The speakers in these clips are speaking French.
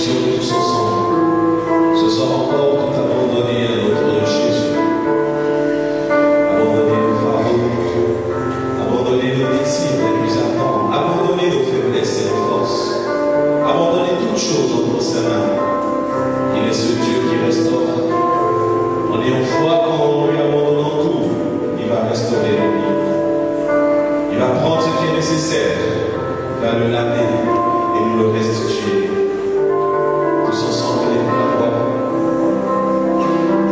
bénissons tous ensemble. Ce soir encore, tout abandonné à notre Jésus. Abandonner nos fardeaux, abandonner nos désirs les plus ardents, abandonner nos faiblesses et nos forces, abandonner toutes choses entre sa main. Il est ce Dieu qui restaure. En ayant foi qu'en lui abandonnant tout, il va restaurer la vie. Il va prendre ce qui est nécessaire, il va le laver et nous le restituer. Tous ensemble, élevons la voix.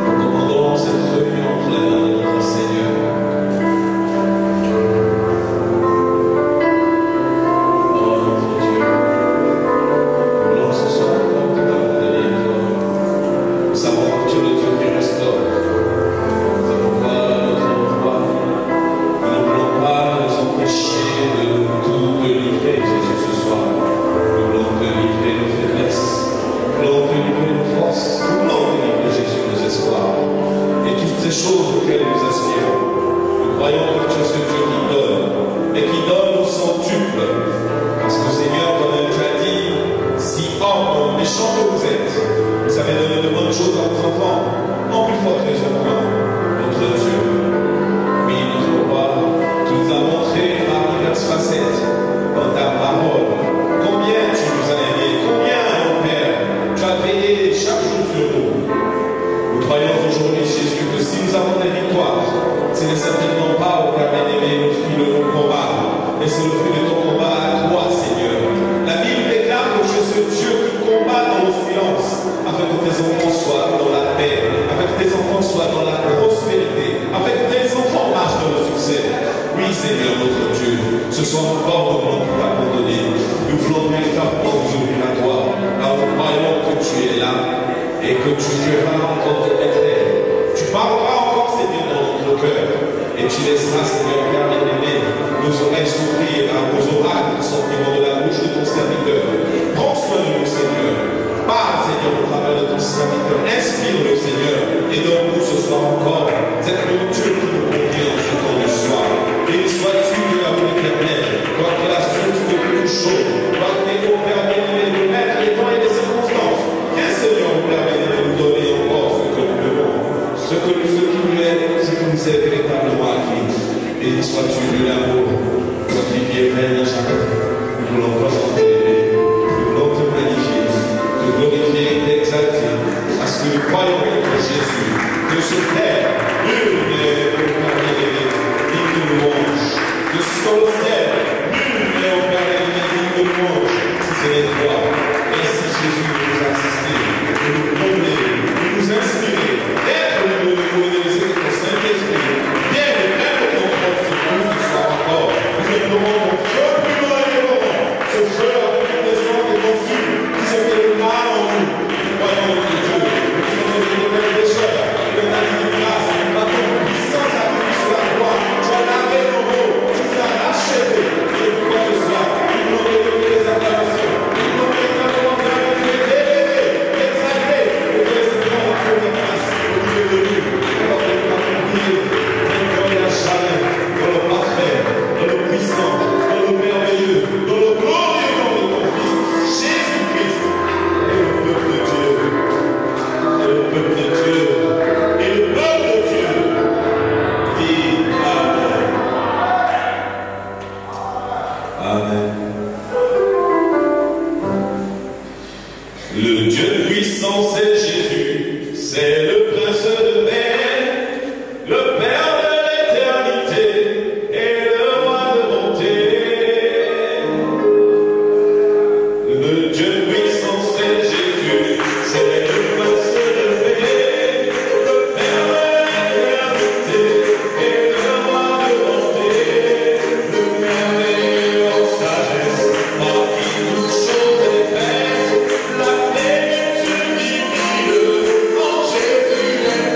Nous commandons cette réunion entre les mains de notre Seigneur. Oh notre Dieu, nous voulons ce soir encore tout abandonner à toi. Nous savons que tu es le Dieu qui restaure. C'est pourquoi notre roi, nous ne voulons pas nous empêcher de tout te livrer, Jésus, ce soir. Nous voulons te livrer nos faiblesses. Nous voulons te livrer nos forces. Nous voulons te livrer, Jésus, nos espoirs. Et toutes ces choses auxquelles nous aspirons. Nous croyons que tu es ce Dieu qui donne, et qui donne au centuple. Parce que Seigneur, comme tu as dit, si homme méchant que vous êtes, vous savez donner de bonnes choses à vos enfants, en plus forte raison encore, notre Dieu. Oui, notre roi, tu nous as montré par diverses facettes dans ta parole combien tu nous as aimés, combien, mon Père, tu as veillé chaque jour sur nous. Nous croyons aujourd'hui, Jésus, que si nous avons des victoires, ce n'est certainement pas au Père bien-aimé le fruit de nos combats, mais c'est le fruit de ton combat à toi, Seigneur. La Bible déclare que tu es ce Dieu qui combat dans le silence, afin que tes enfants soient dans la paix, afin que tes enfants soient dans la prospérité, afin que tes enfants marchent dans le succès. Oui, Seigneur, notre Dieu, ce soir encore, nous voulons tout abandonner. Nous voulons véritablement nous ouvrir à toi, car nous croyons que tu es là et que tu feras encore de l'éternel. Tu parleras encore, Seigneur, dans notre cœur, et tu laisseras, Seigneur, Père bien-aimé, nos oreilles s'ouvrir à vos oracles sortiront de la bouche de ton serviteur. Prends soin de nous, Seigneur. Parle, Seigneur, au travers de ton serviteur. Inspire-le, Seigneur, et donne-nous ce soir encore cette nourriture qui nous convient en ce temps du soir. Béni sois-tu de l'amour éternel, toi qui es la source de toutes choses, toi qui es au Père bien-aimé, le maître des temps et des circonstances. Viens, Seigneur, au Père bien-aimé, nous donner encore ce que nous devons, ce qui nous est véritablement acquis. Béni sois-tu de l'amour, toi qui vis et règne à jamais. Nous voulons vraiment t'élever, nous voulons te magnifier, te glorifier et t'exalter, parce que nous croyons en Jésus, que ce Père, nul n'est au Père bien-aimé, digne de louange, que sur le ciel, nul n'est au Père bien-aimé, digne de louange, si ce n'est toi. Ainsi Jésus nous a assistés, de nous combler, de nous inspirer, d'être le Dieu de ton Saint-Esprit. Viens de mettre ton corps sur nous ce soir encore. Nous implorons ton feu plus loin et loin. Ce feu avec une naissance et conçue qui se fait le mal en nous. Nous croyons en Dieu. Nous sommes des éternels pécheurs. Le navire de grâce, par ton puissance à nous sur la croix. Tu as lavé nos mots. Tu nous as rachevés. C'est pourquoi ce soir, nous voulons te donner les acclamations. Nous voulons véritablement te élever, t'exalter, et te laisser prendre la première place au milieu de nous. Alors que nous avons prié, maintenant et à jamais, dans le parfait, dans le puissant, dans le merveilleux, dans le glorieux nom de ton Fils, Jésus-Christ, et le peuple de Dieu, et le peuple de Dieu, et le peuple de Dieu, dit Amen. Amen. Le Dieu puissant, c'est Jésus, c'est le Prince de paix, le Père de l'éternité et le Roi de bonté. Le Dieu puissant, c'est Jésus, c'est le Prince de paix, le Père de l'éternité et le Roi de bonté. Le merveilleux en sagesse, par qui toute chose est faite, la paix divine en Jésus est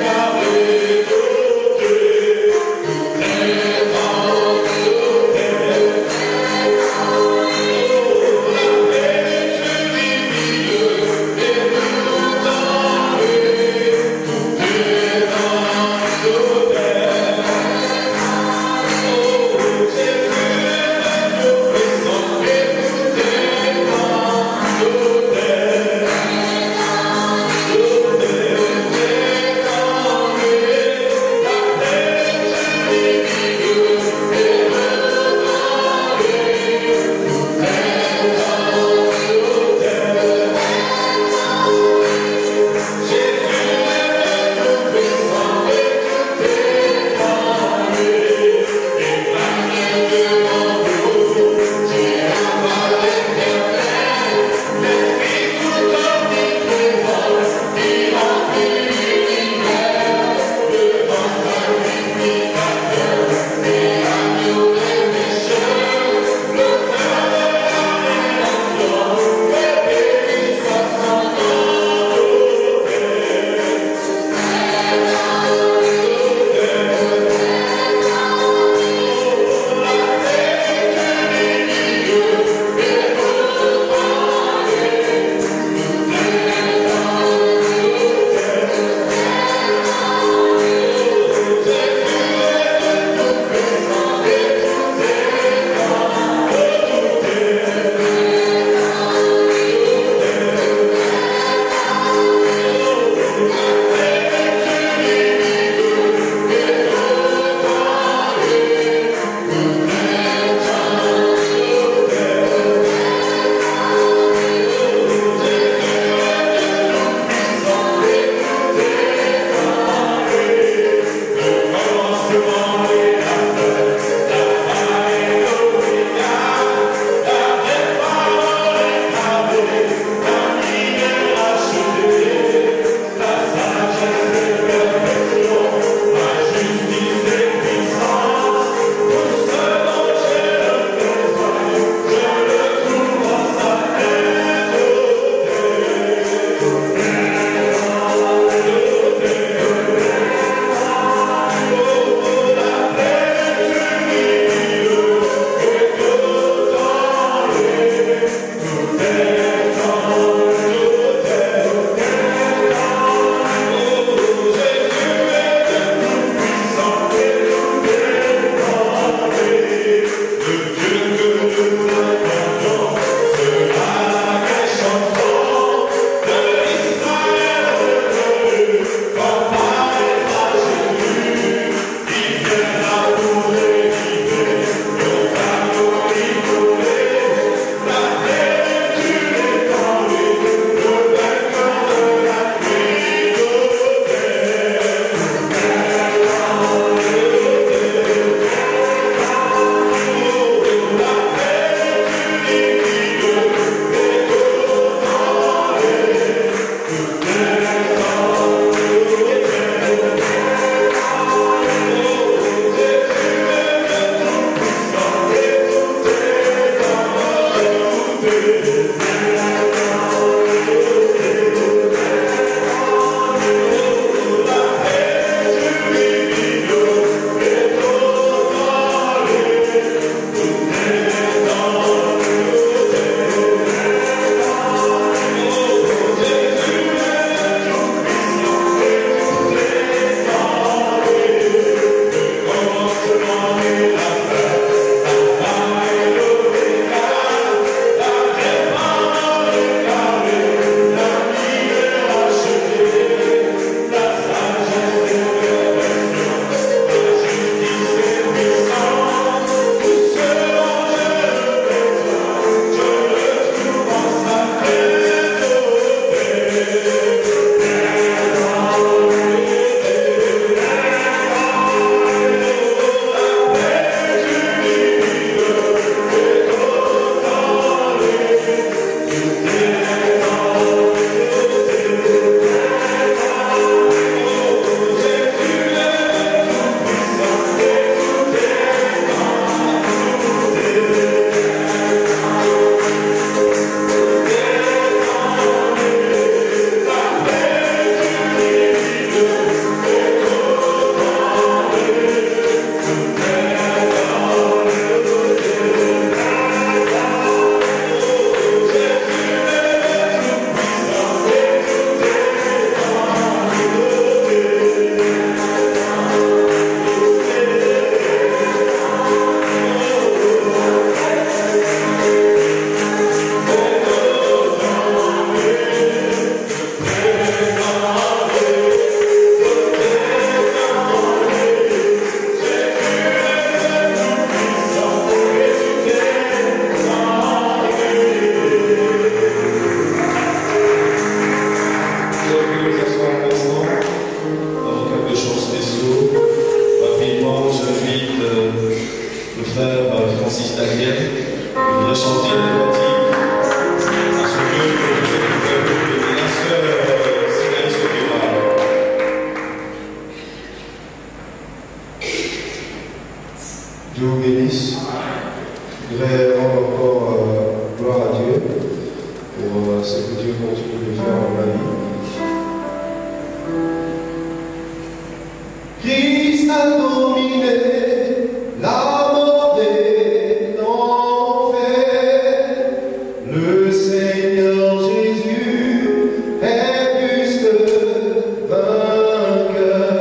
Seigneur Jésus est plus que vainqueur.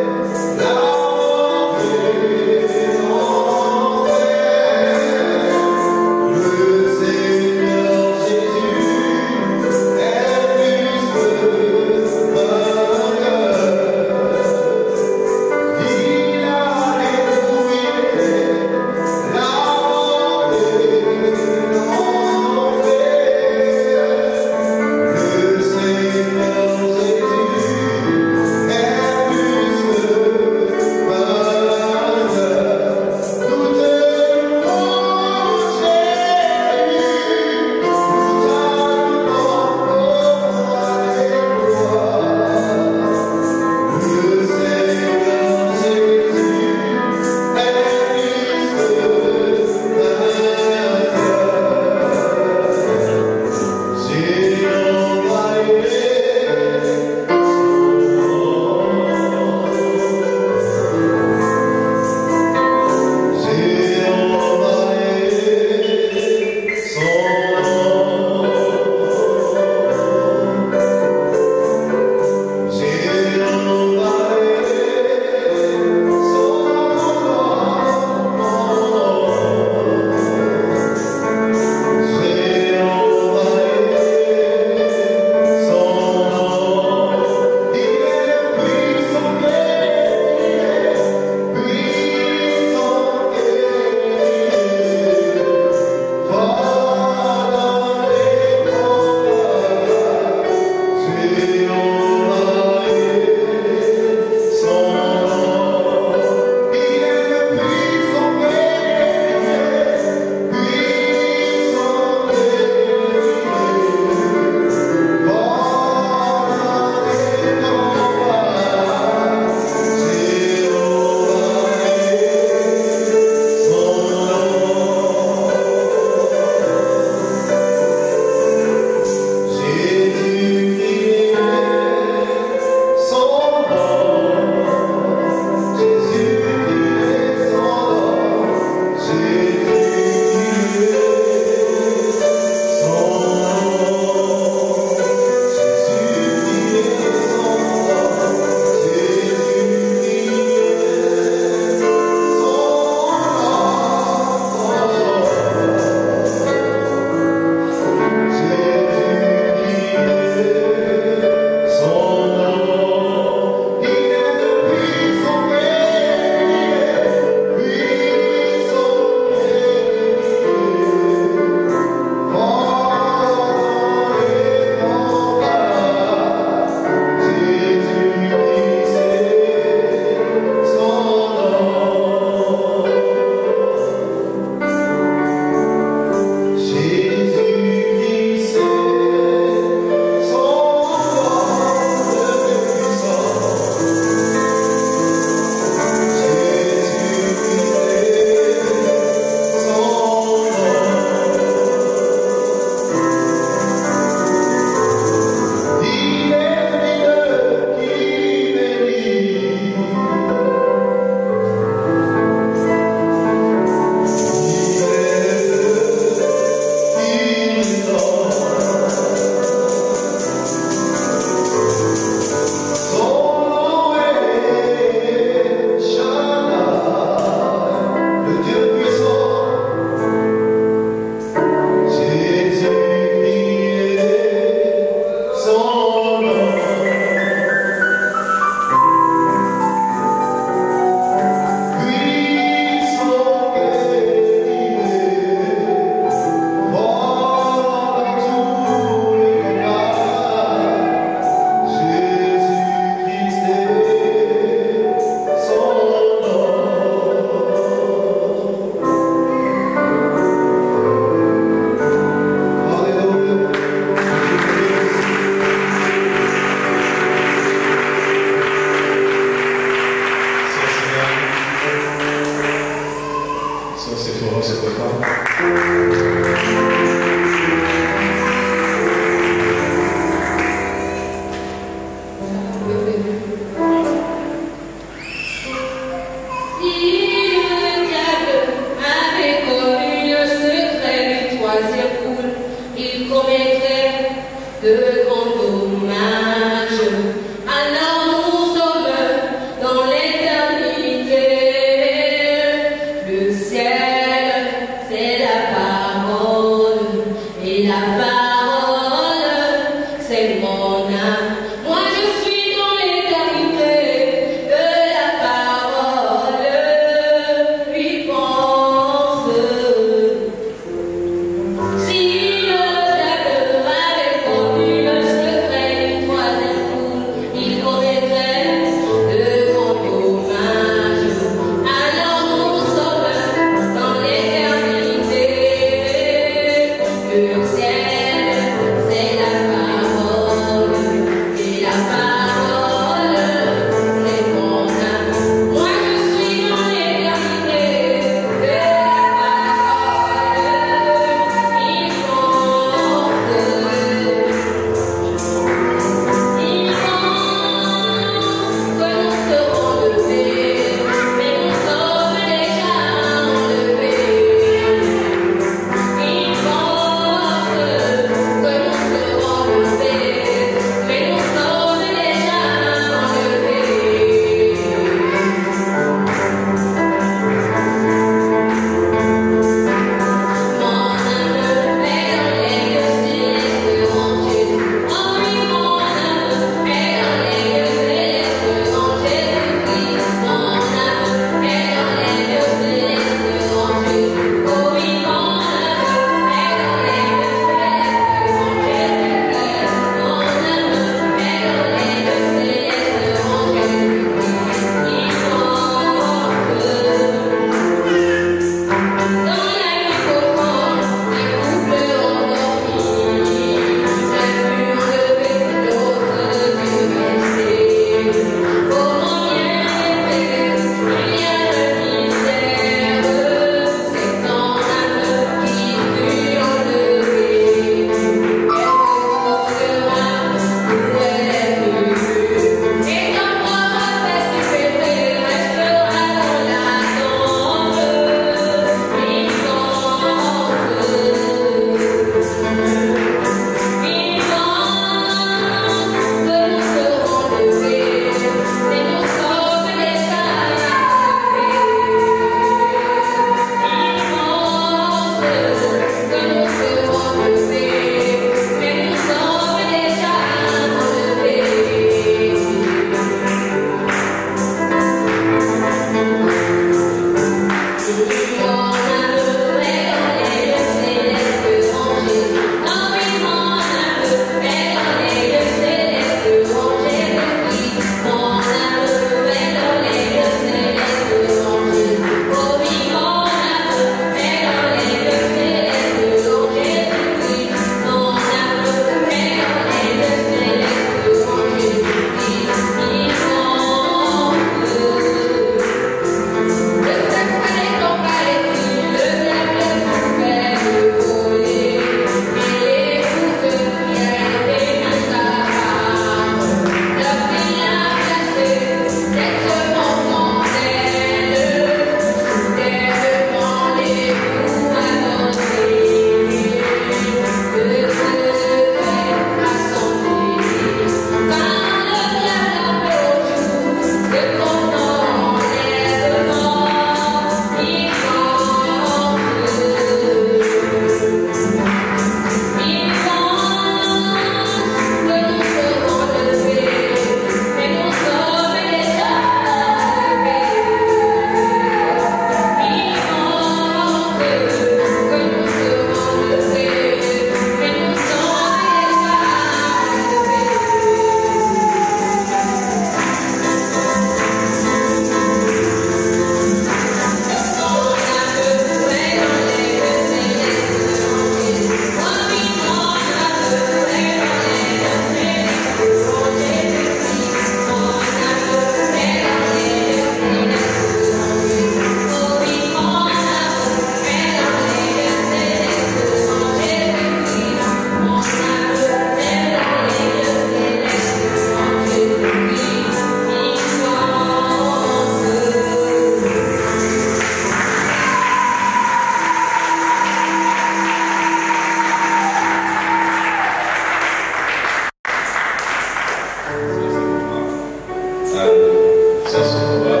exerce son pouvoir.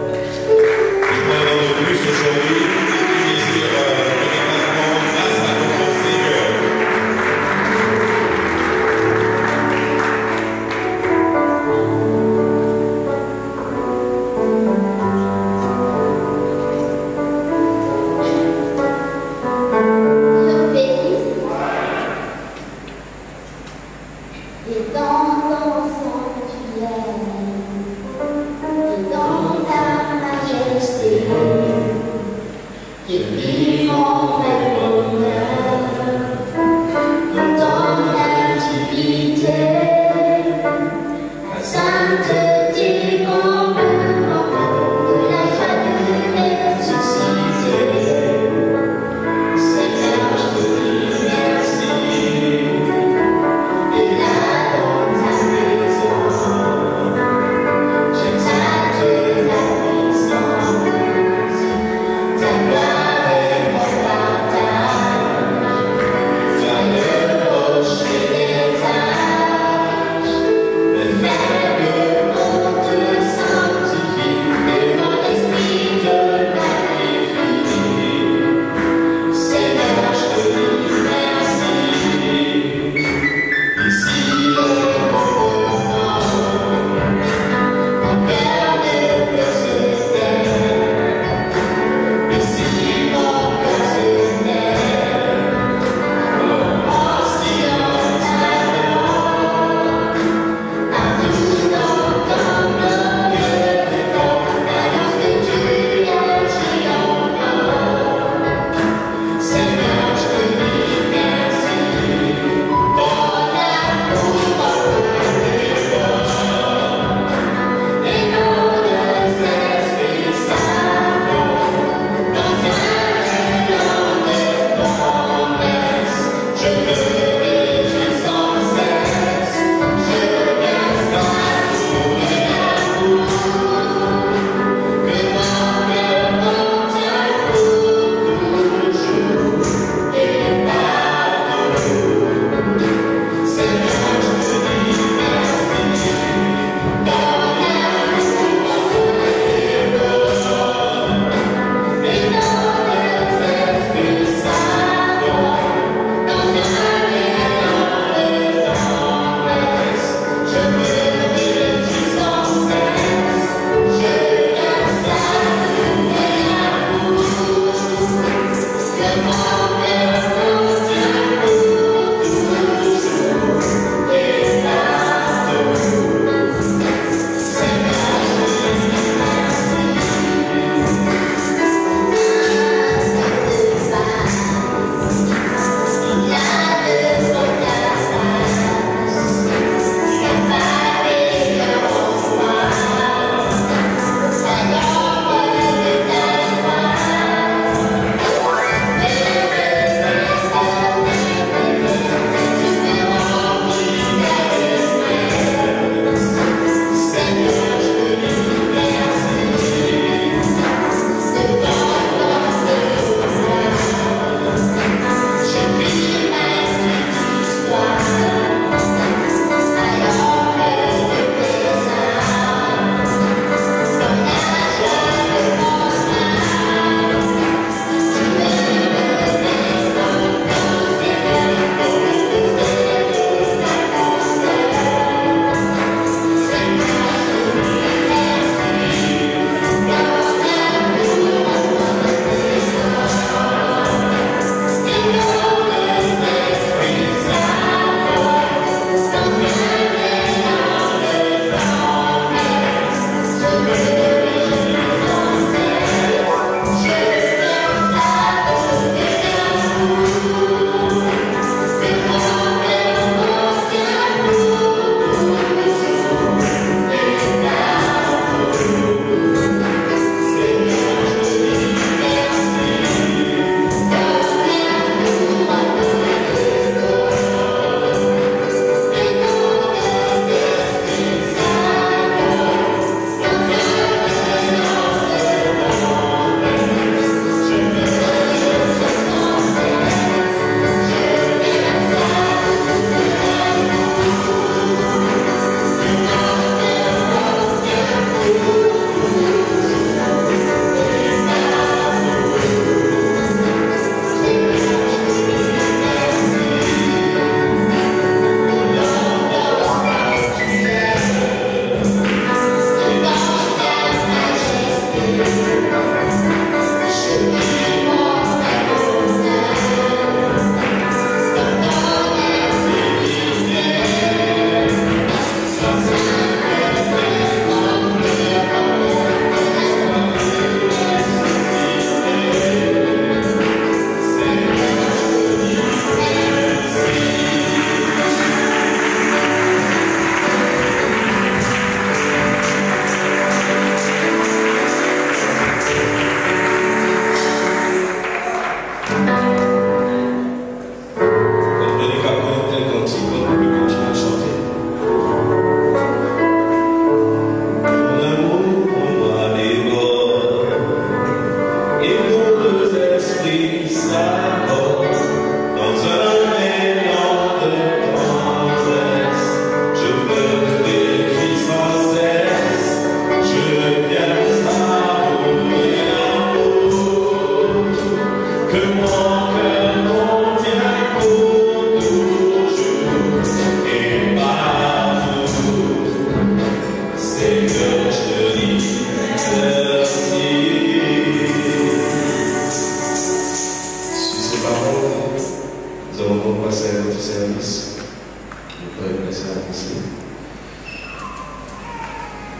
Il prend un de plus aujourd'hui et qui désire véritablement grâce à notre Seigneur. Le bénisse et dans ton sanctuaire et dans ta majesté,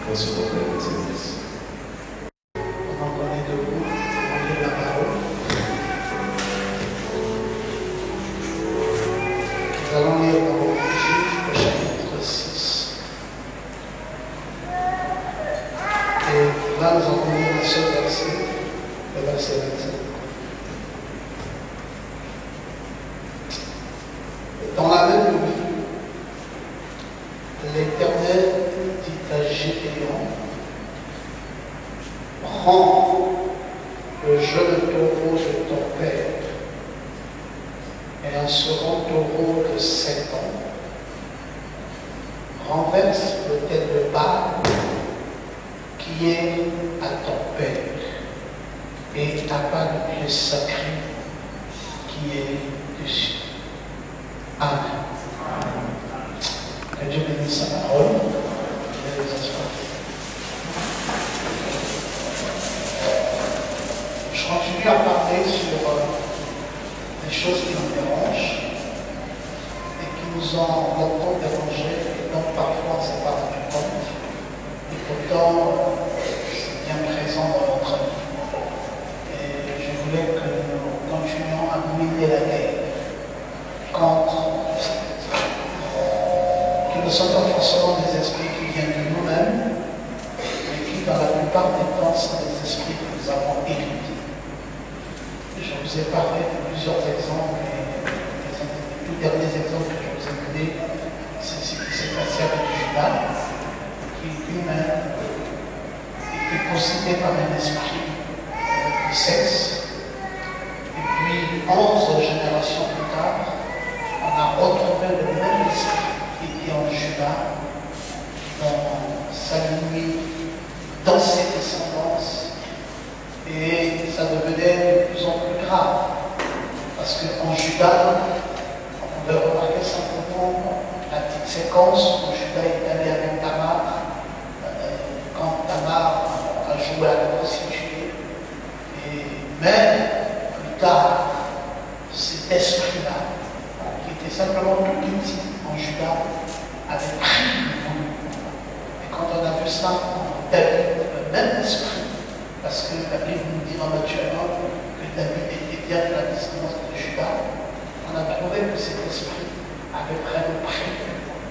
Most of the things. Pendant qu'on est debout, on lit la parole. Nous allons lire la parole du Juge au chapitre 6. Et là, nous allons lire un seul verset, le verset 27. Dans la même nuit, l'Éternel dit à Gédéon, prends le jeune taureau de ton père et un second taureau de 7 ans, renverse l'autel de Baal qui est à ton père et abat le lieu sacré qui est dessus. Amen. Que Dieu bénisse sa parole. Je vais vous asseoir. Je continue à parler sur des choses qui nous dérangent et qui nous ont longtemps dérangés et donc parfois on ne s'est pas rendu compte. Et pourtant, c'est bien présent dans notre vie. Et je voulais que nous continuions à mener la guerre contre qui ne sont pas forcément des esprits qui viennent de nous-mêmes, mais qui dans la plupart des temps sont des esprits que nous avons hérités. Je vous ai parlé de plusieurs exemples, et les tout derniers exemples que je vous ai donnés, c'est ce qui s'est passé avec Judas, qui lui-même était possédé par un esprit du sexe, et puis 11 générations plus tard, on a retrouvé le même esprit qui était en Judas, dans sa lignée, dans ses descendances, et ça devenait de plus en plus grave, parce qu'en Judas, on pouvait remarquer simplement la petite séquence où Judas est allé avec Tamar, quand Tamar a joué à la prostituée, et même plus tard, cet esprit-là, qui était simplement tout petit en Judas, avait pris le vent. Et quand on a vu ça en David, le même esprit, parce que la Bible nous dit dans Matthieu 1 que David était bien de la descendance de Judas, on a trouvé que cet esprit avait vraiment pris le vent.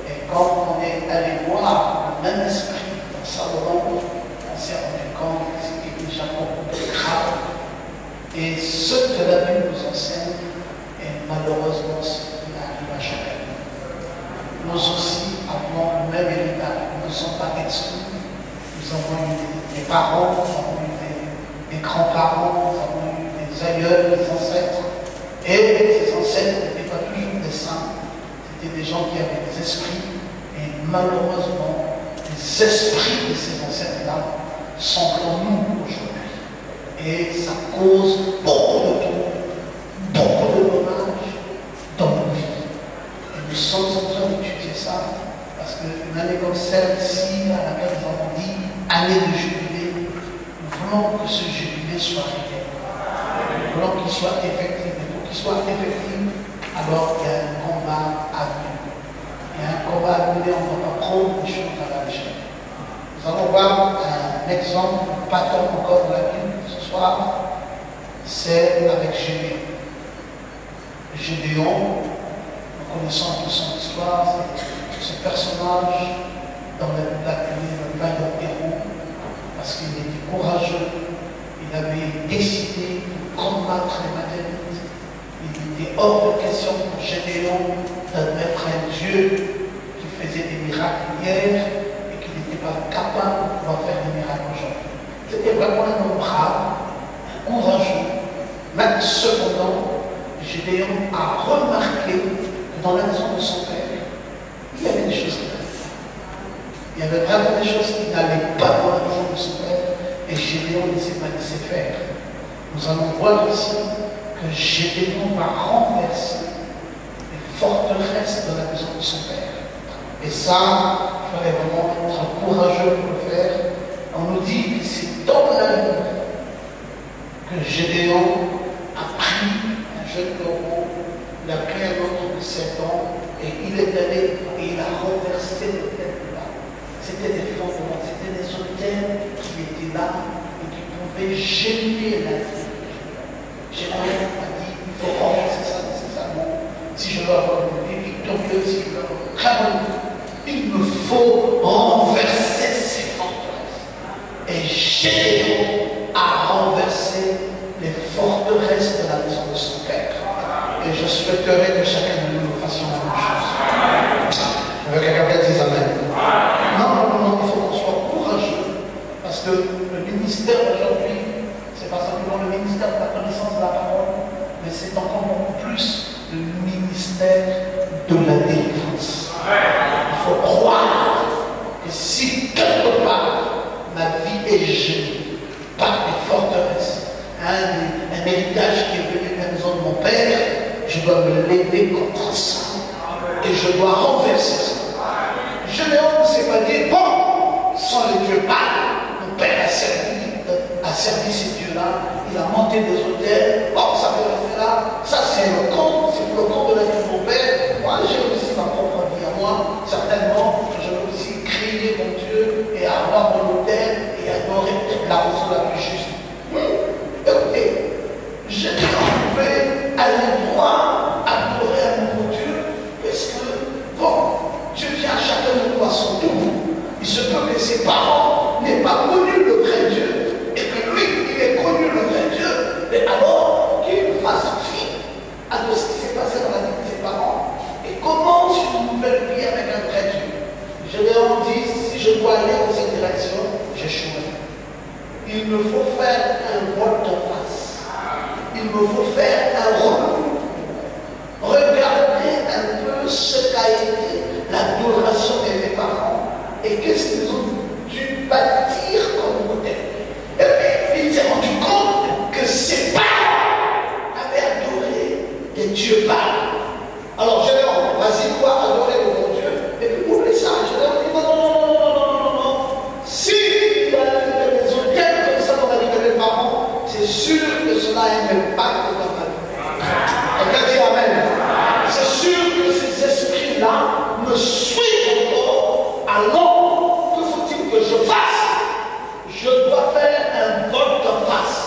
Et quand on est allé voir le même esprit dans Salomon, on s'est rendu compte que c'était déjà beaucoup plus grave. Et ce que la Bible nous enseigne, et malheureusement ce qui arrive à chaque année. Nous aussi avons le même héritage. Nous ne sommes pas exclus. Nous avons eu des parents, nous avons eu des grands-parents, nous avons eu des aïeuls, des ancêtres. Et ces ancêtres n'étaient pas toujours des saints. C'était des gens qui avaient des esprits. Et malheureusement, les esprits de ces ancêtres-là sont en nous aujourd'hui. Et ça cause beaucoup de troubles, beaucoup de dommages dans nos vies. Et nous sommes en train d'étudier ça, parce qu'une année comme celle-ci, à laquelle nous avons dit année de jubilé, nous voulons que ce jubilé soit réel. Nous voulons qu'il soit effectif. Et pour qu'il soit effectif, alors il y a un combat à mener. Il y a un combat à mener, on ne va pas prendre les choses à la légère. Nous allons voir un exemple, un pattern encore de la Bible ce soir, c'est avec Gédéon. Gédéon, nous connaissons un peu son histoire, c'est ce personnage dans la Bible appelé le vaillant héros, parce qu'il était courageux, il avait décidé de combattre les Madianites. Il était hors de question pour Gédéon d'admettre un Dieu qui faisait des miracles hier et qui n'était pas capable de pouvoir faire des miracles aujourd'hui. C'était vraiment un homme brave, courageux, mais cependant, Gédéon a remarqué que dans la maison de son père, il y avait des choses qui n'allaient pas. Il y avait vraiment des choses qui n'allaient pas dans la maison de son père, et Gédéon ne s'est pas laissé faire. Nous allons voir ici que Gédéon va renverser les forteresses de la maison de son père. Et ça, il fallait vraiment être courageux pour le faire. On nous dit que c'est dans la nuit que Gédéon a pris un jeune taureau, il a pris un autre de 7 ans, et il est allé et il a renversé le tête de là. C'était des forteresses. là et qui pouvait gêner la vie. Généralement, on m'a dit, il faut renverser ça nécessairement. Si je veux avoir une vie victorieuse, si je veux avoir une très bonne vie, il me faut renverser ces forteresses. Et Gédéon a renversé les forteresses de la maison de son père. Et je souhaiterais que chacun de nous fassions la même chose. Je veux que quelqu'un dise Amen. Non, il faut qu'on soit courageux. Parce que le ministère d'aujourd'hui, c'est pas simplement le ministère de la connaissance de la parole, mais c'est encore beaucoup plus le ministère de la délivrance. Il faut croire que si quelque part ma vie est gênée par des forteresses, un héritage qui est venu de la maison de mon père, je dois me lever contre ça et je dois renverser ça. Gédéon ne s'est pas dit, bon, sans les dieux pas, mon père a servi ces dieux-là, il a monté des autels, bon, ça peut rester là, ça c'est le compte de la vie de mon père. Moi j'ai aussi ma propre vie à moi, certainement, je vais aussi crier mon Dieu et avoir mon autel et adorer peut-être la façon la plus juste. Écoutez, Gédéon pouvait aller droit, adorer un nouveau Dieu, parce que, bon, Dieu vient à chacun de nous à son tour. Il se peut que ses parents n'aient pas connu le vrai Dieu, et que lui, il ait connu le vrai Dieu, mais alors qu'il fasse fi à tout ce qui s'est passé dans la vie de ses parents, et commence une nouvelle vie avec un vrai Dieu. Gédéon dit, si je dois aller dans cette direction, j'échouerai. Il me faut faire un volte-face. Il me faut faire un rôle. Regardez un peu ce qu'a été l'adoration de mes parents et qu'est-ce qu'ils ont dû bâtir comme modèle. Et puis, il s'est rendu compte que ses parents avaient adoré des dieux Baal. Alors, Gédéon, vas-y, toi, adorer le bon Dieu. Et puis, oublie ça. Gédéon dit non. Si il y a des hôtels comme ça dans la vie de mes parents, c'est sûr que cela a un impact dans ma vie. Quelqu'un dit Amen. C'est sûr que ces esprits-là me suivent encore. Alors, que faut-il que je fasse? Je dois faire un volte-face.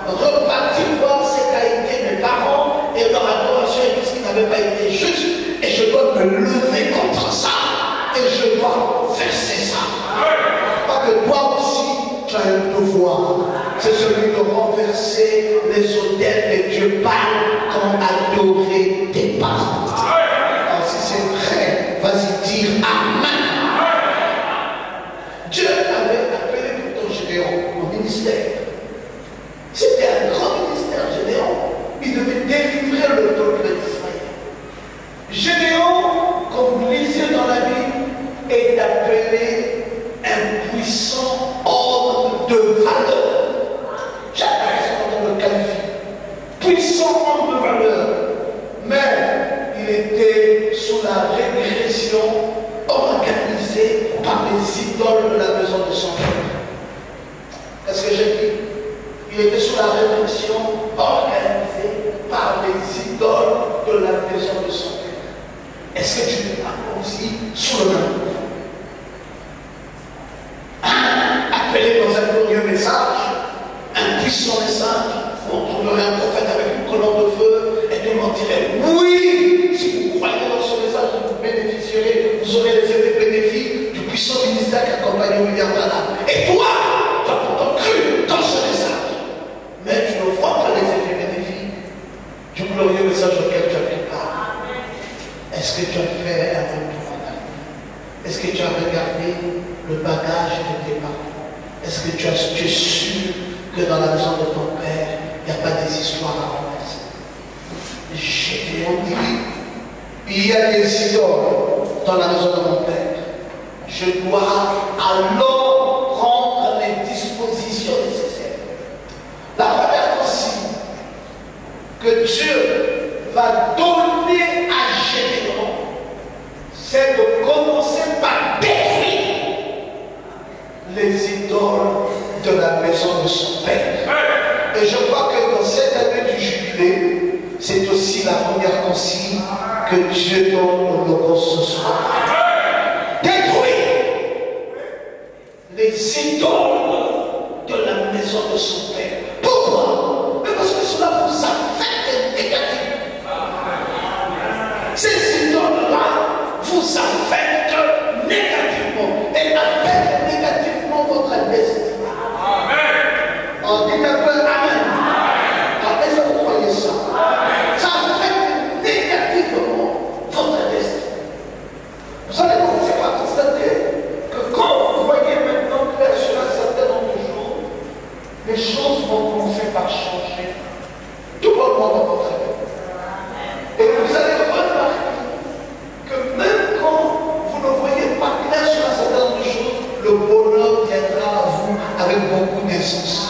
Repartir voir ce qu'a été mes parents et leur adoration et tout ce qui n'avait pas été juste. Et je dois me lever contre ça. Et je dois verser ça. Pas que toi aussi, tu as un pouvoir. C'est celui de renverser les autels des dieux Baal qu'ont adoré tes parents. Alors si c'est vrai, vas-y dire Amen. Dieu avait appelé pourtant Gédéon au ministère. C'était un grand ministère, Gédéon. Il devait délivrer le peuple d'Israël. Gédéon, comme vous lisez dans la Bible, est appelé un puissant homme de valeur. Chacun son nom le qualifie. Puissant homme de valeur. Mais il était sous la régression organisée par les idoles de la maison de son père. Qu'est-ce que j'ai dit? Il était sous la régression organisée par les idoles de la maison de son père. Est-ce que tu n'es pas aussi sous le même coup? Appelé dans un glorieux message, un puissant message, où on trouverait un prophète avec une colonne de feu, et tout le monde dirait oui, si vous croyez dans ce message, vous bénéficierez, vous aurez les effets bénéfiques du puissant ministère qui accompagne William Branham. Et toi, tu as pourtant cru dans ce message, mais tu ne vois pas les effets bénéfiques du glorieux message auquel tu as pris part. Est-ce que tu as fait un retour en arrière? Est-ce que tu as regardé le bagage de tes parents? Est-ce que tu es sûr que dans la maison de ton père, il n'y a pas des histoires à renverser? Gédéon dit, il y a des idoles dans la maison de mon père. Je dois alors prendre les dispositions nécessaires. La première consigne que Dieu va donner à Gédéon, c'est de commencer par détruire les idoles de la maison de son père. Et je crois que dans cette année du jubilé, c'est aussi la première consigne que Dieu donne au Logos ce soir. Détruire les idoles de la maison de son Père. Pourquoi? Mais parce que cela vous affecte négativement. Ces idoles-là vous affectent négativement et affectent négativement votre destin. On dit un peu Amen. Est-ce que vous croyez ça? Ça affecte négativement votre destin. Vous allez commencer par constater que quand vous voyez maintenant clair sur un certain nombre de jours, les choses vont commencer par changer tout bonnement dans votre vie. Et vous allez remarquer que même quand vous ne voyez pas clair sur un certain nombre de choses, le bonheur viendra à vous avec beaucoup d'aisance.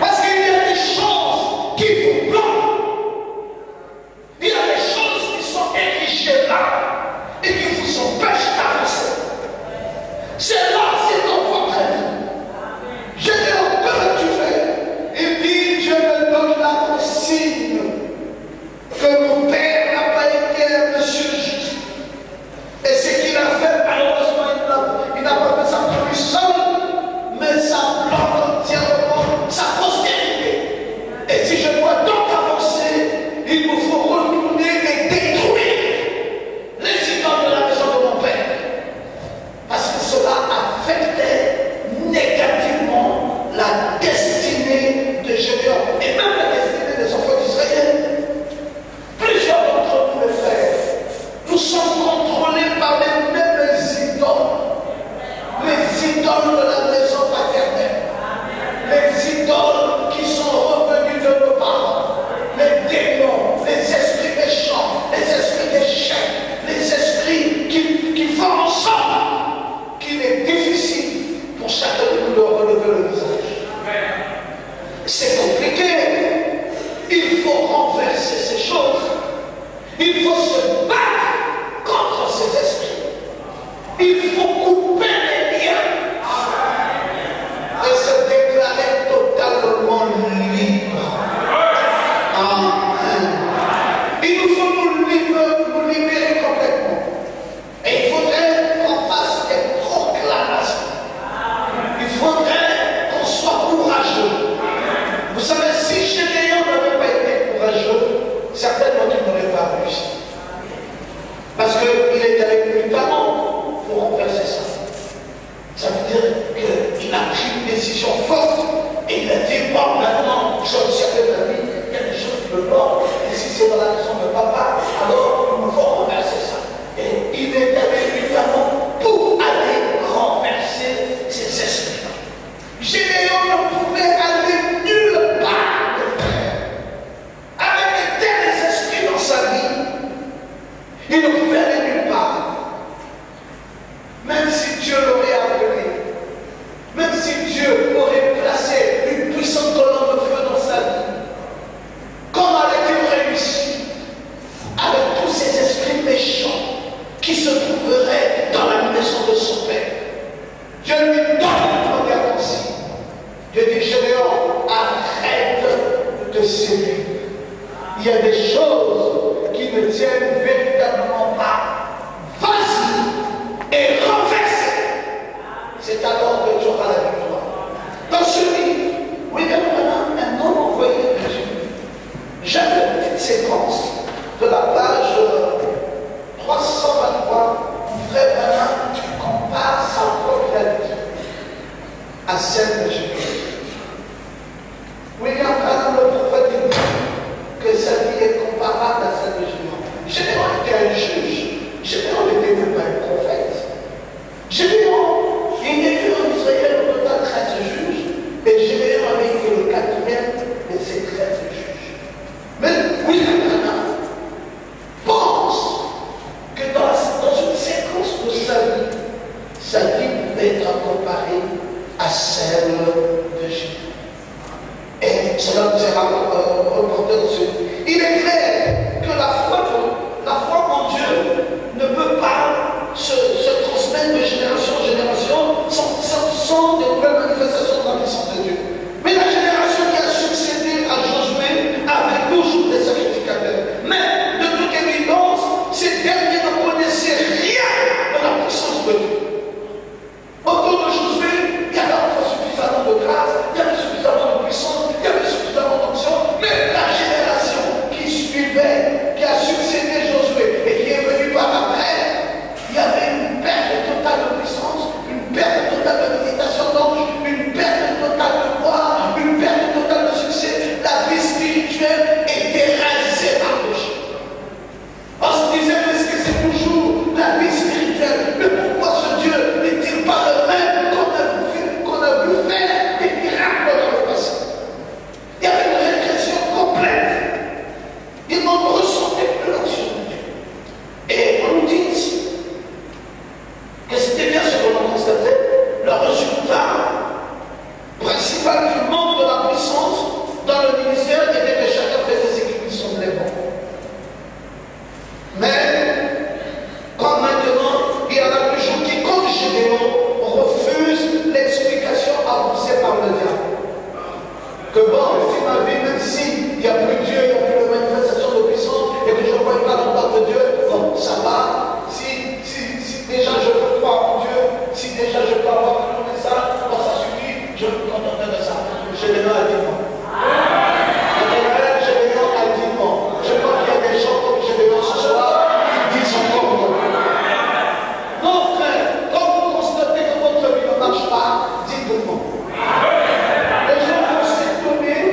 Parce qu'il y a des choses qui vous bloquent. Il y a des choses qui sont érigées là et qui vous empêchent d'avancer. C'est là, c'est dans votre vie. Je dis au Père, tu fais. Et puis Dieu me donne la consigne que mon Père n'a pas été un monsieur juste. Et ce qu'il a fait, malheureusement, il n'a pas fait ça pour lui seul, mais ça bloque entièrement sa postérité. Et si je dois donc avancer, il me faut retourner et détruire les idoles de la maison de mon Père. Parce que cela affectait négativement la destinée de Gédéon et même la destinée des enfants d'Israël. Plusieurs d'entre nous, mes frères, nous sommes contrôlés par les mêmes idoles. Les idoles de la maison paternelle. Les idoles qui sont revenues de nos parents. Les démons, les esprits méchants, les esprits d'échec, les esprits qui font ensemble qu'il est difficile pour chacun de nous de relever le visage. C'est compliqué. Il faut renverser ces choses. Il faut se battre contre ces esprits. Il faut couper les liens et se déclarer totalement libre. Amen. Il nous faut nous libérer complètement. Et il faudrait qu'on fasse des proclamations. Il faudrait qu'on soit courageux. Vous savez, si Gédéon n'avait pas été courageux, certainement qu'il n'aurait pas réussi. Parce qu'il est allé plus talent pour renverser ça. Ça veut dire qu'il a pris une décision forte et il a dit, bon, maintenant, je observe ma vie, il y a des choses qui me bloquent, et si c'est dans la maison de papa, alors il me faut renverser ça. Et il est allé plus talent pour aller renverser ces esprits. Gédéon ne pouvait aller nulle part, mes frères. Avec de tels esprits dans sa vie, il ne pouvait aller nulle part. Même si Dieu l'aurait appelé, même si Dieu aurait placé une puissante colonne de feu dans sa vie, comment allait-il réussir avec tous ces esprits méchants qui se trouveraient dans la maison de son Père? Dieu lui donne une première consigne. Dieu dit, Gédéon, arrête de te séduire. Il y a des choses qui ne tiennent véritablement pas. Vas-y et renverse. C'est alors que tu auras la victoire. Dans ce livre, William Branham, un homme envoyé de Dieu, j'aime une petite séquence de la page 323 où Frère Branham compare sa propre vie à celle de Jésus. William Branham, le prophète, dit que sa vie est comparable à celle de Gédéon. Gédéon était un juge. Gédéon n'était même pas un prophète. Gédéon, il était en Israël au total 13 juges, et Gédéon avait été le 4e de ces 13 juges. Mais William Branham pense que dans une séquence de sa vie pouvait être comparée à celle de Gédéon. Et cela nous est reporté dans ce livre. Il est clair que la foi en Dieu ne peut pas se transmettre de génération en génération sans des nouvelles manifestations de la puissance de Dieu. Mais la génération qui a succédé à Josué avait toujours des sacrificateurs. Mais de toute évidence, ces derniers ne connaissaient rien de la puissance de Dieu. Autour de Josué, il y avait encore suffisamment de grâce, il y avait J'ai des noms à dire non. J'ai des noms à dire non. Je crois qu'il y a des gens comme j'ai des noms ce soir qui disent encore non. Non, frère, quand vous constatez que votre vie ne marche pas, dites non. Les gens vont s'étonner.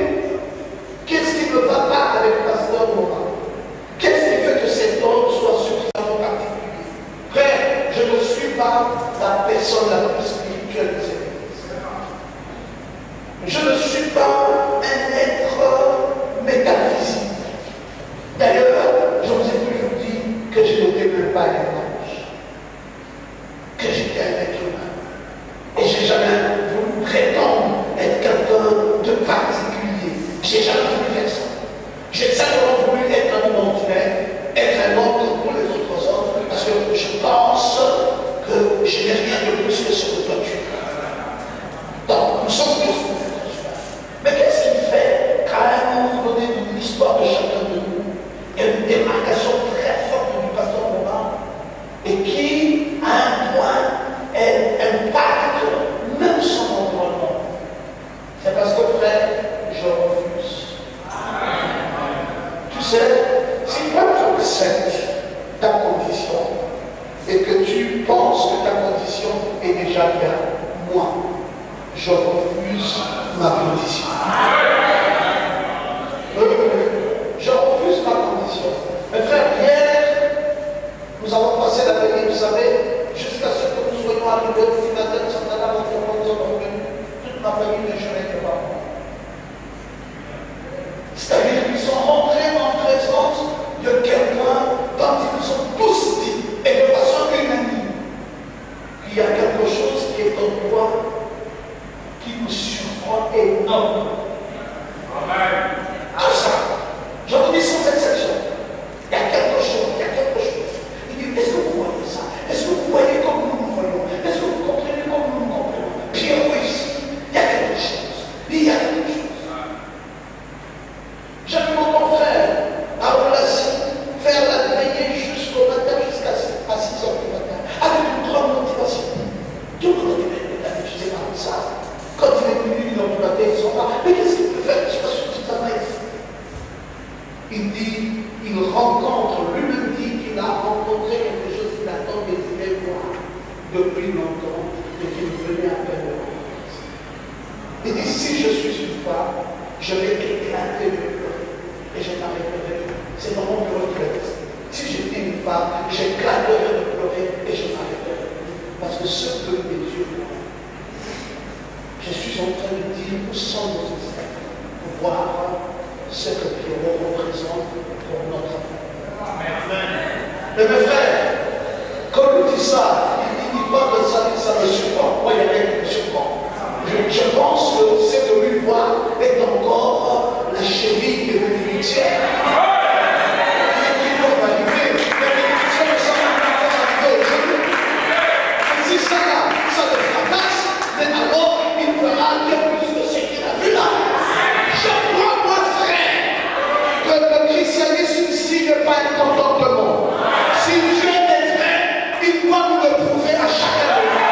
Qu'est-ce qui ne va pas avec le pasteur Morin? Qu'est-ce qui fait que cet homme soit suffisamment particulier? Frère, je ne suis pas la personne la plus spirituelle de cette église. Je ne suis pas un être métaphysique. D'ailleurs, je vous ai toujours dit que je n'étais même pas un ange, que j'étais un être humain. Et je n'ai jamais voulu prétendre être quelqu'un de particulier. Je n'ai jamais voulu faire ça. J'ai simplement voulu être un homme ordinaire, être un homme comme tous les autres hommes, parce que je pense que je n'ai rien de plus que ce que toi tu as. Donc, nous sommes tous des êtres humains. Mais qu'est-ce qui fait qu'à un moment donné de l'histoire de chacun de nous, il y a une démarcation très forte du pasteur Morin et qui, à un point, impacte même son environnement? C'est parce que, frère, je refuse. Tu sais, si toi tu acceptes ta condition et que tu penses que ta condition est déjà bien, moi, je refuse ma condition. Je refuse ma condition. Mes frères, hier, nous avons passé la veille, vous savez, jusqu'à ce que nous soyons arrivés au matin, toute ma famille ne jeûnait que par moi. C'est-à-dire qu'ils sont rentrés en présence de quelqu'un dont ils ont tous dit, et de façon unanime, qu'il y a quelque chose qui est en toi qui nous surprend énormément. Tout ça, je vous dis sans exception, il y a quelque chose, il y a quelque chose. Il dit, est-ce que vous voyez ça? Est-ce que vous voyez comme nous nous voyons? Est-ce que vous comprenez comme nous nous comprenons? Pierre, oui, il y a quelque chose. Il y a quelque chose. J'aime mon frère à relation, faire la veillée jusqu'au matin, jusqu'à 6 heures du matin, avec une grande motivation. Tout le monde dit, tu sais pas ça. Quand il est venu, il a du matin, ils sont là. Mais qu'est-ce qu'il peut faire? Je suis pas suffisamment ici. Il dit, il rencontre, lui-même dit qu'il a rencontré quelque chose qu'il a tant désiré voir depuis longtemps et qu'il venait à peine de rencontrer. Il dit, si je suis une femme, je vais éclater de pleurer et je m'arrêterai. C'est dans mon bureau de reste. Si j'étais une femme, j'éclaterai de pleurer et je m'arrêterai. Parce que ce que les yeux voient, je suis en train de dire où sont nos esprits pour voir ce que Pierrot représente pour notre affaire. Mais mes frères, quand on dit ça, il dit pas que ça me surprend. Moi, il n'y a rien qui me surprend. Je pense que ce que lui voit est encore la cheville de l'unité. Si ça le fracasse, mais alors il fera bien plus que ce qu'il a vu là. Je crois, moi, frère, que le christianisme ici n'est pas un contentement. Si Dieu est vrai, il doit nous le prouver à chacun de nous.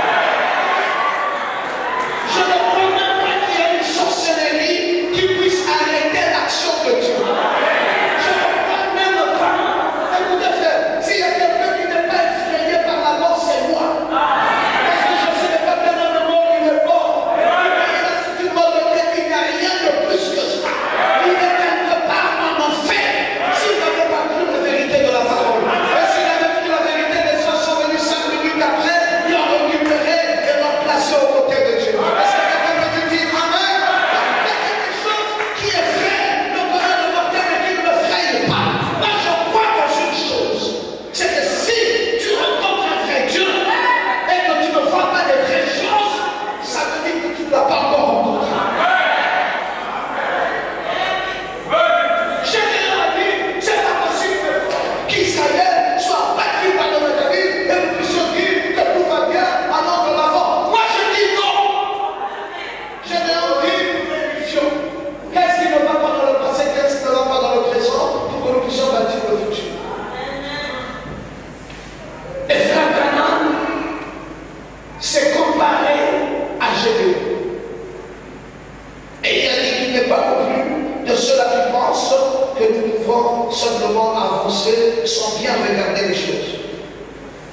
avancé sans bien regarder les choses.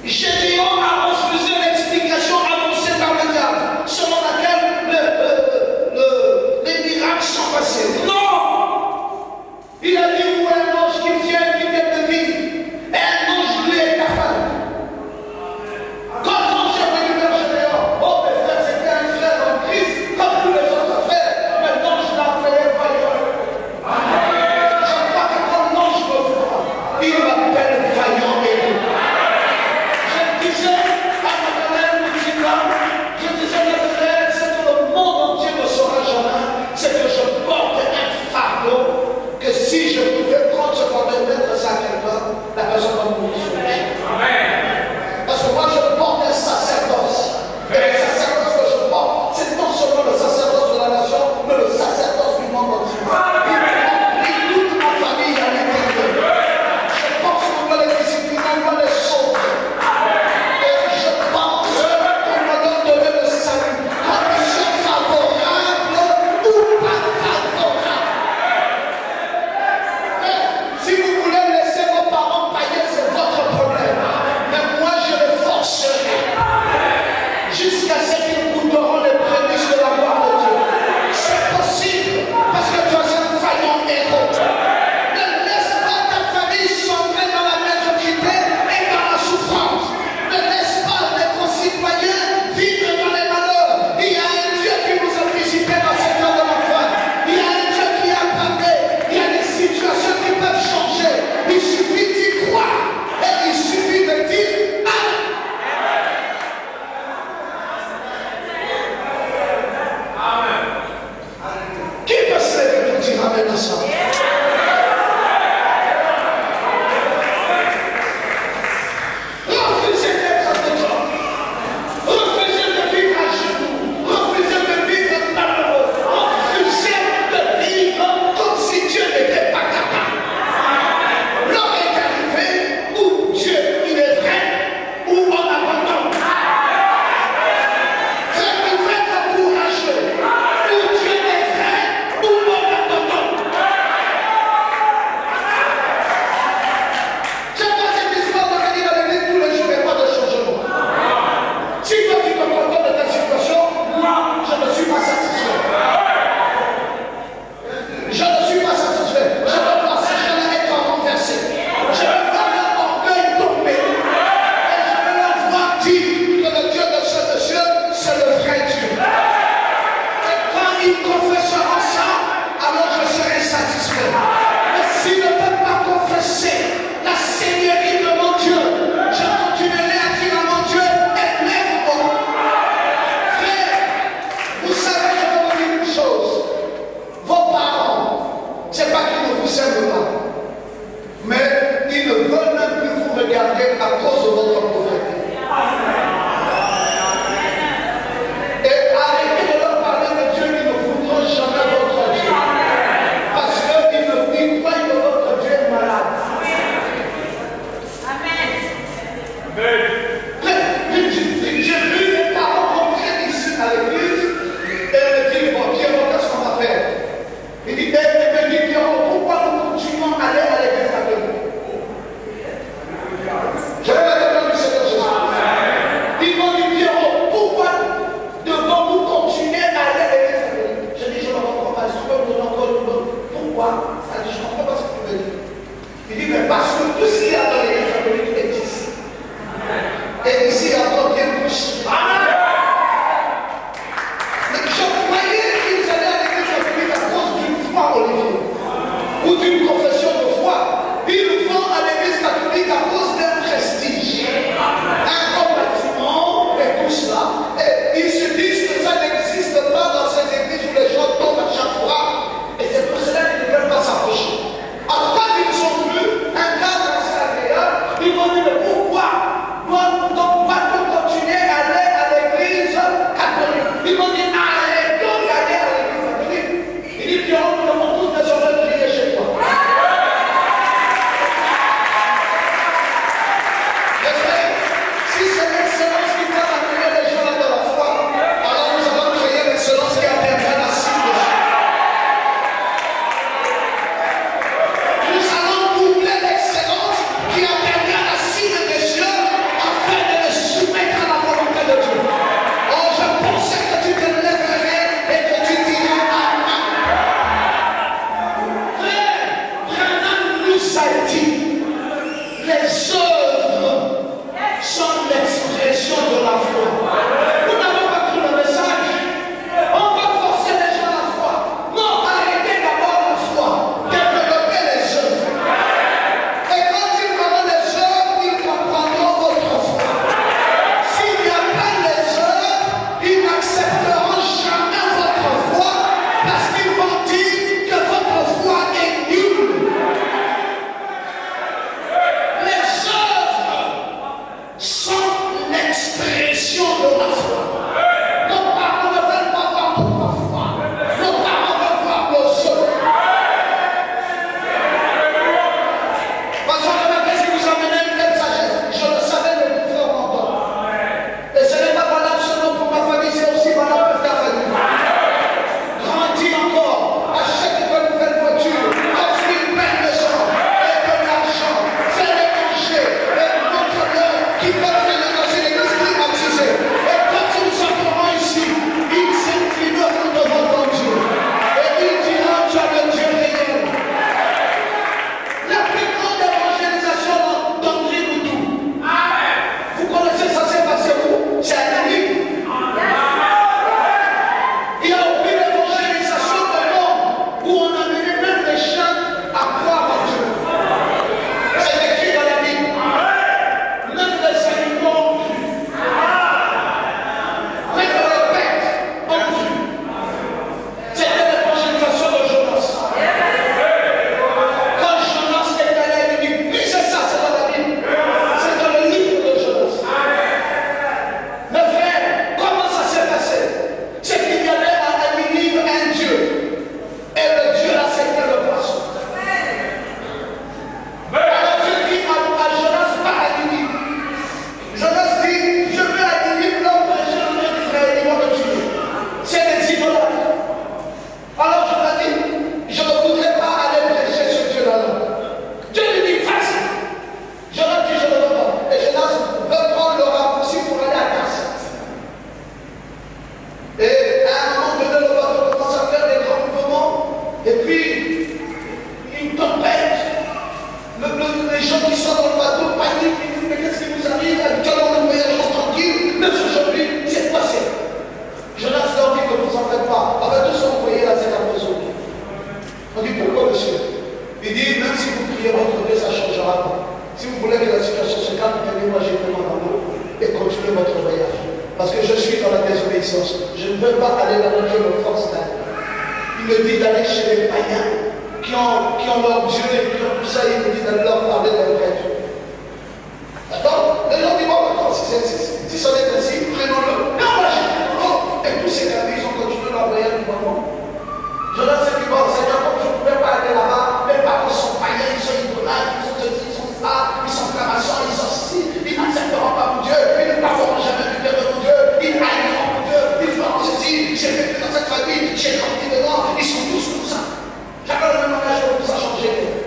Gédéon a refusé l'explication avancée par le diable, selon laquelle les miracles sont passés. Non! Il a dit où est un ange qui vient de vie. Et un ange lui est apparu. Quand l'ange est venu vers Gédéon, oh mes frères, c'était un frère en Christ, comme tous les autres frères, mais l'ange l'a appelé vaillant. Je crois que quand l'ange me voit, il m'appelle vaillant héros. Je disais à Madeleine Moutina, je disais à Madeleine, c'est que le monde entier ne saura jamais, c'est que je porte un fardeau, que si je pouvais prendre ce fardeau et mettre ça à quelqu'un, la personne va mourir sur le champ. Parce que moi je porte un sacerdoce. Et le sacerdoce que je porte, c'est non seulement le sacerdoce de la nation, mais le sacerdoce du monde entier. Il remplit toute ma famille à l'intérieur. Je pense qu'on doit les discipliner, on doit les sauver. Et je pense qu'on doit leur donner le salut. Conditions favorables ou pas favorables. Si vous voulez laisser vos parents payer, c'est votre problème. Mais moi, je les forcerai jusqu'à ce qu'ils goûteront les prémices de la gloire de Dieu. C'est possible parce que tu es un vaillant héros. Ne laisse pas ta famille sombrer dans la médiocrité et dans la souffrance. Ne laisse pas tes concitoyens vivre dans les malheurs. Il y a un Dieu qui nous a visités dans ce temps de la fin. Il y a un Dieu qui a parlé. Il y a des situations qui peuvent changer. Il suffit d'y croire. Et il suffit de dire Amen. Qui peut se lever pour dire Amen à ça? Refusez d'être dedans. Refusez de vivre à genoux. Refusez de vivre malheureux. Refusez de vivre comme si Dieu n'était pas capable. L'heure est arrivée où Dieu, il est vrai, où on abandonne. Frère, il faut être courageux. Où Dieu est vrai, où on abandonne. C'est pas cette histoire de venir à l'église tous les jours et pas de changement. Si toi tu te contentes de ta situation, moi je ne suis pas satisfait. Je ne suis pas satisfait. Je veux voir ces gens-là être renversés. Je veux voir leur orgueil tomber. Et je veux leur voir dire que le Dieu de ce monsieur, c'est le vrai Dieu. Et quand ils confesseront ça, alors je serai satisfait. Mais s'ils ne peuvent pas confesser la seigneurie de mon Dieu, je continuerai à dire à mon Dieu, élève-moi. Frère, vous savez, je vais vous dire une chose. Vos parents, c'est pas qu'ils ne vous aiment pas, mais ils ne veulent même plus vous regarder à cause de votre pauvreté. Et arrêtez de leur parler de Dieu, ils ne voudront jamais votre Dieu. Parce qu'ils croient que votre Dieu est malade. J'ai vu mes parents rentrer ici à l'église et me dire, bon, Pierrot, qu'est-ce qu'on va faire? Il dit, Pierrot, pourquoi nous continuons à aller à l'église catholique? Je vais répondre du Seigneur Jésus. Ils m'ont dit, Pierrot, pourquoi devons-nous continuer à aller à l'église catholique? Je dis, je ne comprends pas. Est-ce que vous me encore une autre? Pourquoi? Ça dit, je ne comprends pas ce que tu veux dire. Il dit, mais parce que tout ce qu'il y a dans l'église catholique est ici. Et ici, il y a encore bien plus. Mais je croyais qu'ils allaient à l'église catholique à cause d'une foi, Olivier, ou d'une confession de foi. Ils vont à l'église catholique à cause d'un prestige, un bon bâtiment et tout cela. Et ils se disent que ça n'existe pas dans ces églises où les gens tombent à chaque fois. Et c'est pour cela qu'ils ne veulent pas s'approcher. Alors quand ils ont vu un cadre assez agréable, ils vont dire, mais pourquoi doit-on continuer à aller à l'église catholique? Ils m'ont dit, arrêtons d'aller à l'église catholique. Il dit, Pierrot, nous devons tous désormais prier chez toi. l'exauce. Je ne veux pas aller là où Dieu me force d'aller. Il me dit d'aller chez les païens qui ont leur Dieu et qui ont tout ça. Il me dit d'aller leur parler d'un vrai Dieu. D'accord? Les gens disent, bon, d'accord, si ça est ainsi, prenons-le. Mais on va chercher. Et tous ces gars, ils ont continué leur voyage du moment. Jonas s'est dit, bon, Seigneur, comme je ne pouvais pas aller là-bas, mes parents sont païens, ils sont idolâtres, ils sont ceci, ils sont ça, ils sont francs-maçons, ils sont ceci, ils n'accepteront pas mon Dieu, ils ne parleront jamais du Dieu de mon Dieu, ils haïront mon Dieu, ils feront ceci, j'ai vécu dans cette famille, j'ai grandi dedans, ils sont tous comme ça. Chacun le même langage, tout ça changer.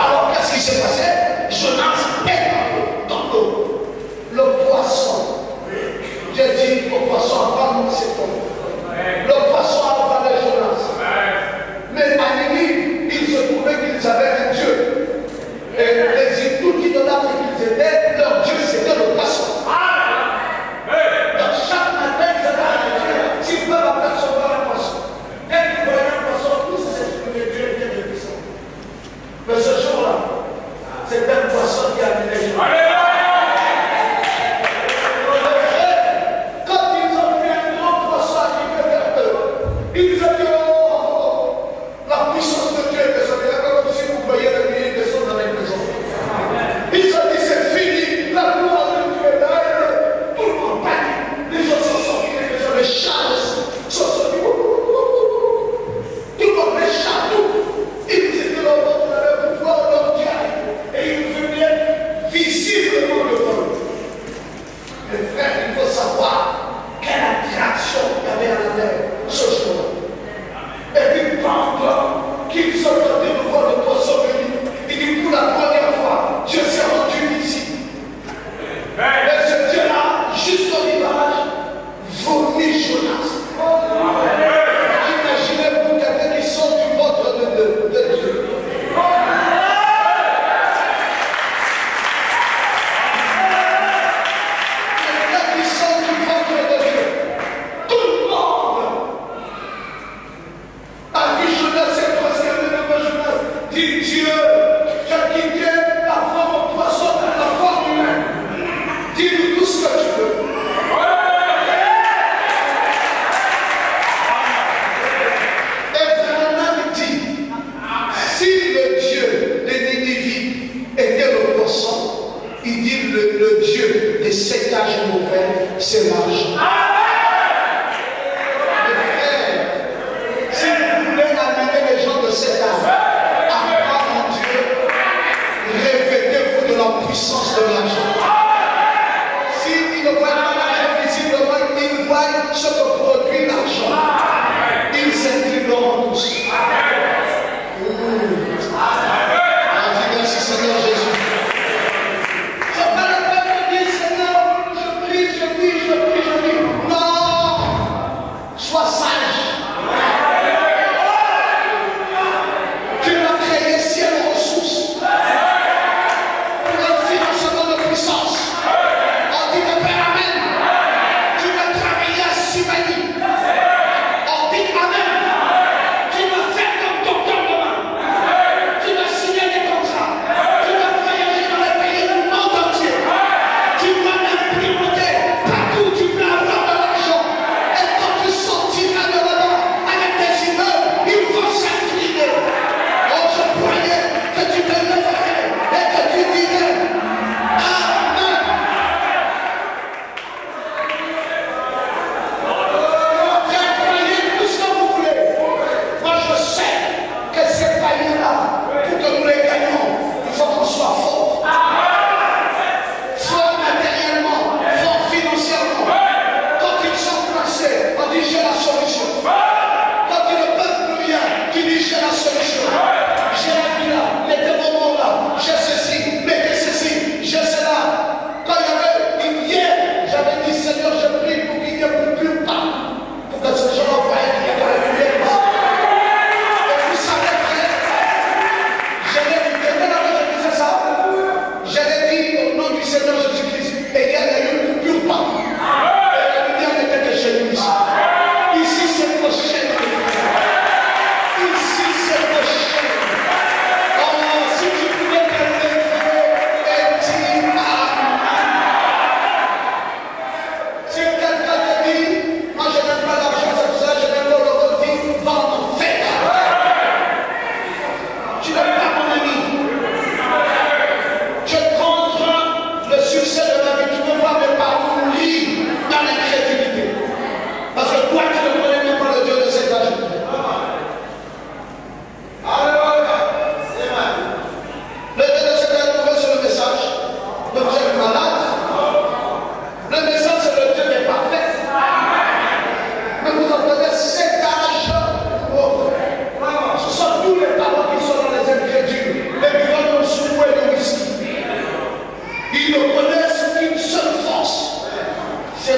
Alors, qu'est-ce qui s'est passé? Jonas est dans l'eau. Le poisson. J'ai dit au poisson, avant de c'est tombé. Le poisson a avalé Jonas. Mais à Ninive, il se trouvait qu'ils avaient un Dieu. Et les tout idolâtres qu'ils étaient, leur Dieu c'était le poisson. Donc chaque matin, ils avaient un Dieu. S'ils peuvent apercevoir un poisson, dès qu'ils voyaient un poisson, tous ils s'exprimaient Dieu était de puissant. Mais ce jour-là, c'était un poisson qui a amené Jonas. Il nous a dit, oh, la puissance de Dieu est descendue. Comme si vous voyez le millier descendre dans les maisons. Il s'est dit, c'est fini. La gloire de Dieu est là. Tout le monde panique. Les gens sont sortis des maisons. Les chats sont sortis. Tout le monde, les chats, tout. Ils nous étaient là, on allait pouvoir leur Dieu. Et ils venaient visiblement devant eux. Mes frères, il faut savoir quelle attraction il y avait à la terre ce jour-là. Et puis pendant qu'ils sont tentés de voir le poisson venir, il dit pour la première fois, Dieu s'est rendu visible. Et ce Dieu-là, juste au rivage, vomit Jonas. Imaginez-vous quelqu'un qui sort du ventre de Dieu. C'est l'argent. Mes frères, si vous voulez amener les gens de cet âge à croire en Dieu, revêtez-vous de la puissance de l'argent. S'ils ne voient pas l'argent visiblement, ils voient ce que produit l'argent. Ils s'inclineront tous. Merci Seigneur Jésus. C'est pas la peine de dire Seigneur, je prie, je prie, je prie, je prie.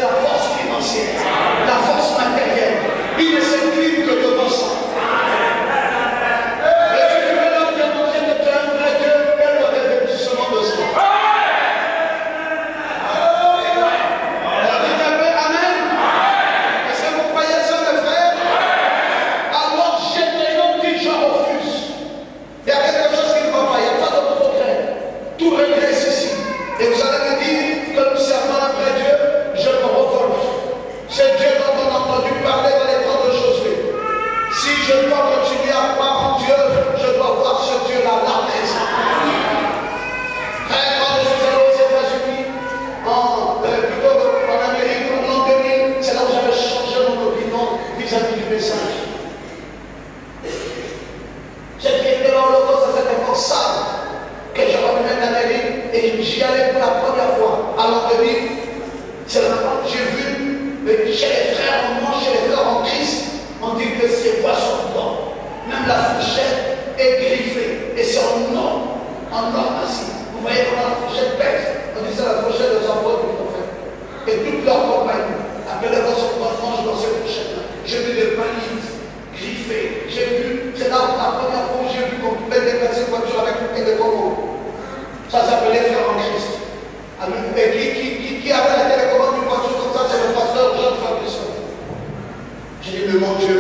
c'est la force financière, la force matérielle. Il ne s'équilibre que devant ça. Et si tu veux leur demander de faire un vrai Dieu, elle doit revêtissement de ça. Dites un peu Amen. Est-ce que vous croyez ça, mes frères? Alors, Gédéon dit je refuse. Il y a quelque chose qui ne va pas, il n'y a pas de progrès. Tout régresse ici. Et vous allez me dire que nous servons un vrai Dieu, je me révolte. C'est Dieu dont on a entendu parler dans les temps de Josué. Si je dois continuer à croire en Dieu, je dois voir ce Dieu-là, la maison. Frère, quand je suis allé aux États-Unis, plutôt en Amérique, en l'an 2000, c'est là où j'avais changé mon opinion vis-à-vis du message. Ceux qui étaient dans l'Holocauste à cette époque savent que je revenais d'Amérique et j'y allais pour la première fois. À l'an 2000, c'est là que j'ai vu chez les frères en moi, chez les frères en Christ, on dit que c'est poisson d'or. Même la fourchette est griffée et c'est en or ainsi. Vous voyez comment la fourchette pèse? On dit c'est la fourchette des enfants du prophète. Et toute leur compagnie, après les façons qu'on mange dans ces fourchettes-là, j'ai vu des paniers griffés. J'ai vu, c'est là la première fois où j'ai vu qu'on pouvait déplacer une voiture avec une télécommande. Ça s'appelait frère en Christ. Et qui avait la télécommande d'une voiture comme ça, c'est le pasteur Jean Fabrice. J'ai dit, mais mon Dieu,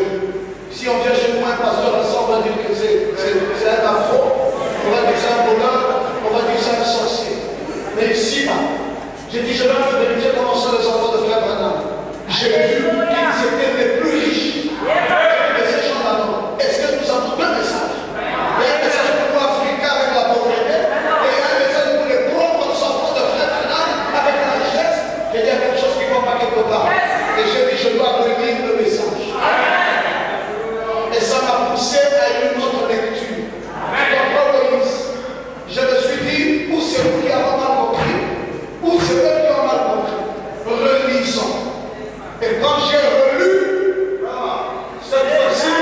si on vient chez moi un pasteur, on va dire que c'est un afro, on va dire que c'est un voleur, on va dire que c'est un sorcier. Mais ici, là, j'ai dit, je vais me vérifier comment sont les enfants de frère Branham. J'ai vu qu'ils étaient les plus riches. Et ces gens-là, est-ce que nous avons deux messages? Il y a un message pour nous africains avec la pauvreté, et il y a un message pour les pauvres enfants de frère Branham avec la richesse. J'ai dit, il y a quelque chose qui ne va pas quelque part. Et j'ai dit, je dois relire le message. Et ça m'a poussé à une autre lecture. Je me suis dit, ou c'est vous qui avez mal compris, ou c'est eux qui ont mal compris. Relisons. Et quand j'ai relu, cette fois-ci,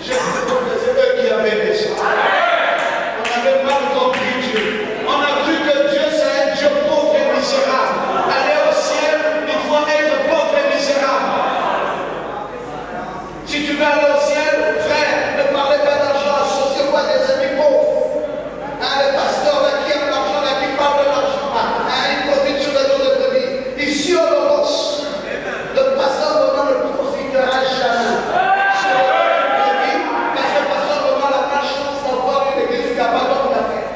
j'ai vu que c'est eux qui avaient raison. On avait mal compris Dieu. On a cru que Dieu c'est un Dieu pauvre et misérable. Aller au ciel, il faut être pauvre et misérable. Si tu veux aller au ciel, frère, ne parlez pas d'argent, associez-vous à des amis pauvres. Les pasteurs là qui aiment l'argent, là qui parlent de l'argent, ils profitent sur les dos de brebis. Ici au Logos, le pasteur Roman ne profitera jamais sur les dos de brebis, parce que le pasteur Roman a pas de chance d'avoir une église qui n'a pas d'homme d'affaires.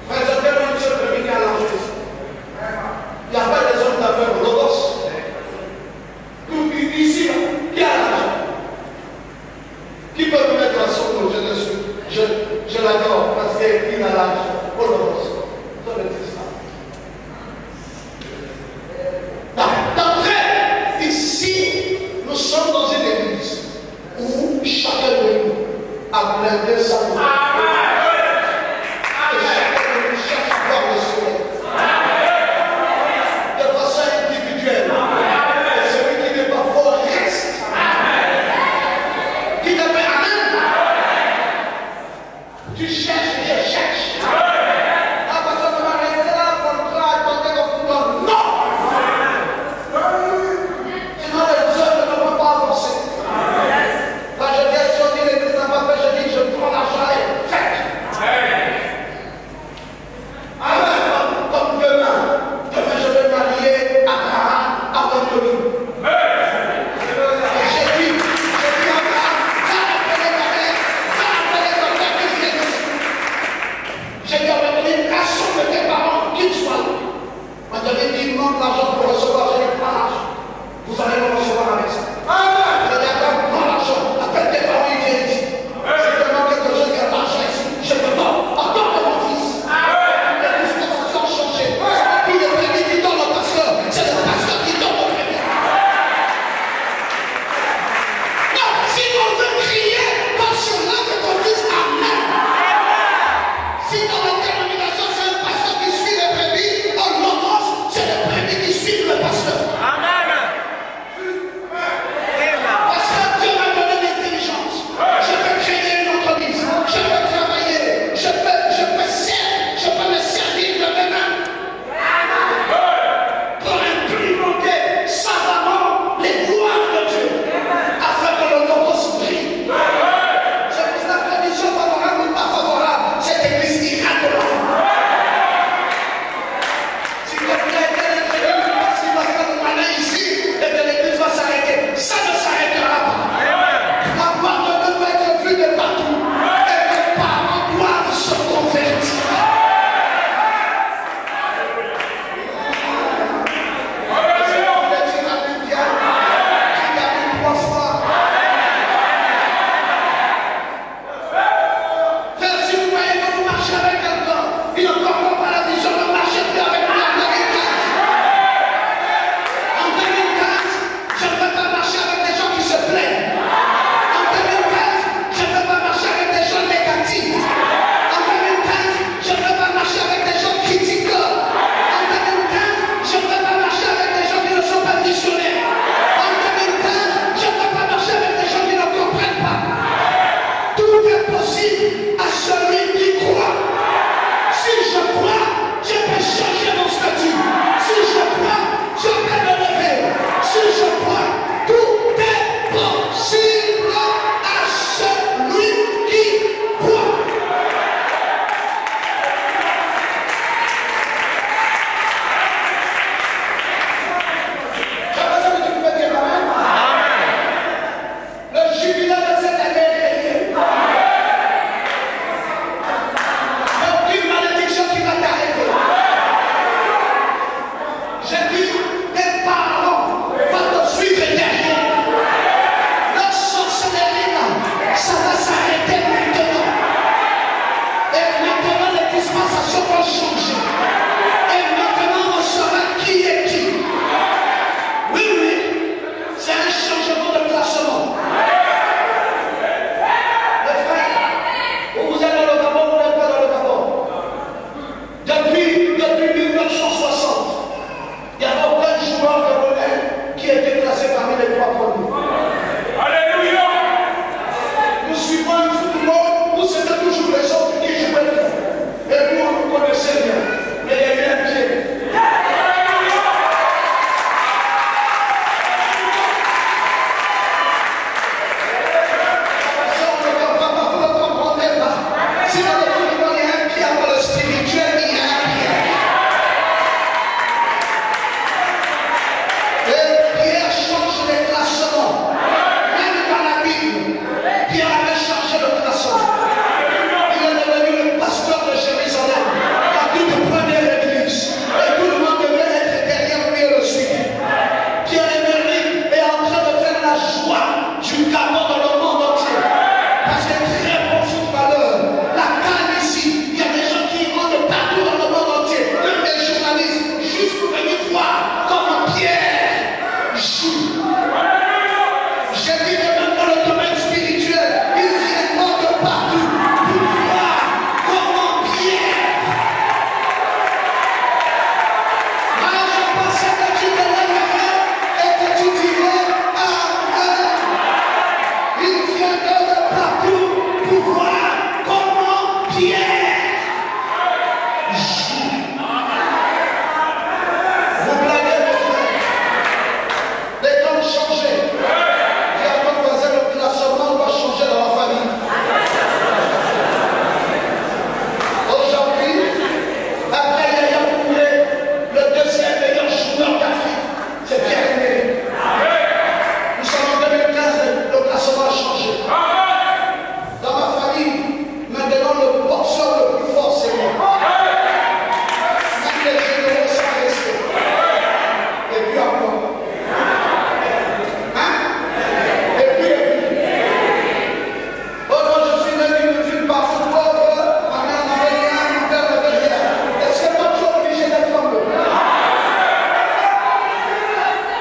Présentez-moi une seule brebis qui a l'argent ici. Il n'y a pas des hommes d'affaires au Logos. Ici, qui a l'argent? Qui peut me mettre à son nom? Je l'adore parce qu'il a l'argent. Oh non, ça me dit ça. D'entrée, ici, nous sommes dans une église où chacun de nous a blindé sa main. Et chacun de nous cherche à voir le soleil. De façon individuelle. Et celui qui n'est pas fort reste. Qui te fait Amen? Tu cherches et je cherche. Ah, parce que tu vas rester là pour le travail, attendre qu'on vous donne. Non! Sinon, les œuvres ne peuvent pas avancer. Quand je viens sur l'église n'a pas fait, je dis, je prends l'argent et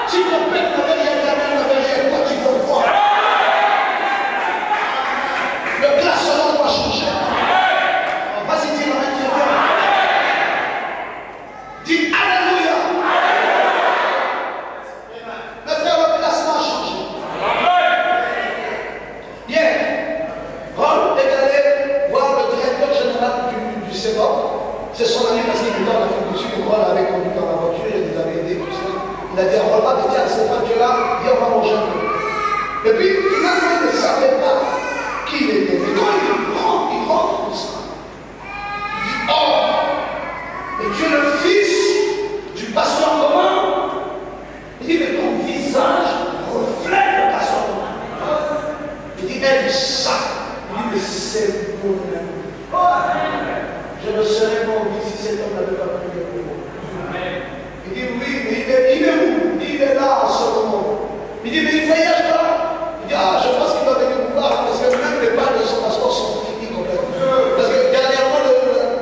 Si ton père n'avait rien, ta mère n'avait rien, toi tu peux voir. Le classement doit changer. Vas-y, dis la main très bien. Dis Alléluia. Mais frère, le classement a changé. Hier, Ron est allé voir le directeur général du Sénat. C'est son ami parce qu'il est dans l'Afrique du Sud. Ron l'avait conduit dans la voiture, il les avait aidés, tout ça. Il a dit à Ron, tiens, cette voiture-là, viens, on va manger un peu. Et puis, finalement, il ne savait pas qui il était. Mais quand il rentre comme ça, il dit, oh, et tu es le fils du pasteur commun. Il dit, mais ton visage reflète le pasteur commun. Il dit, elle est ça. Il dit, mais c'est mon ami. Je ne serais pas envie si cet homme n'avait pas prié pour moi. Il dit, oui, mais il est où? Il est là en ce moment. Il dit, mais il voyage pas. Il dit, ah, je pense qu'il va venir nous voir parce que même les balles de son passeport sont finies complètement. Parce que dernièrement,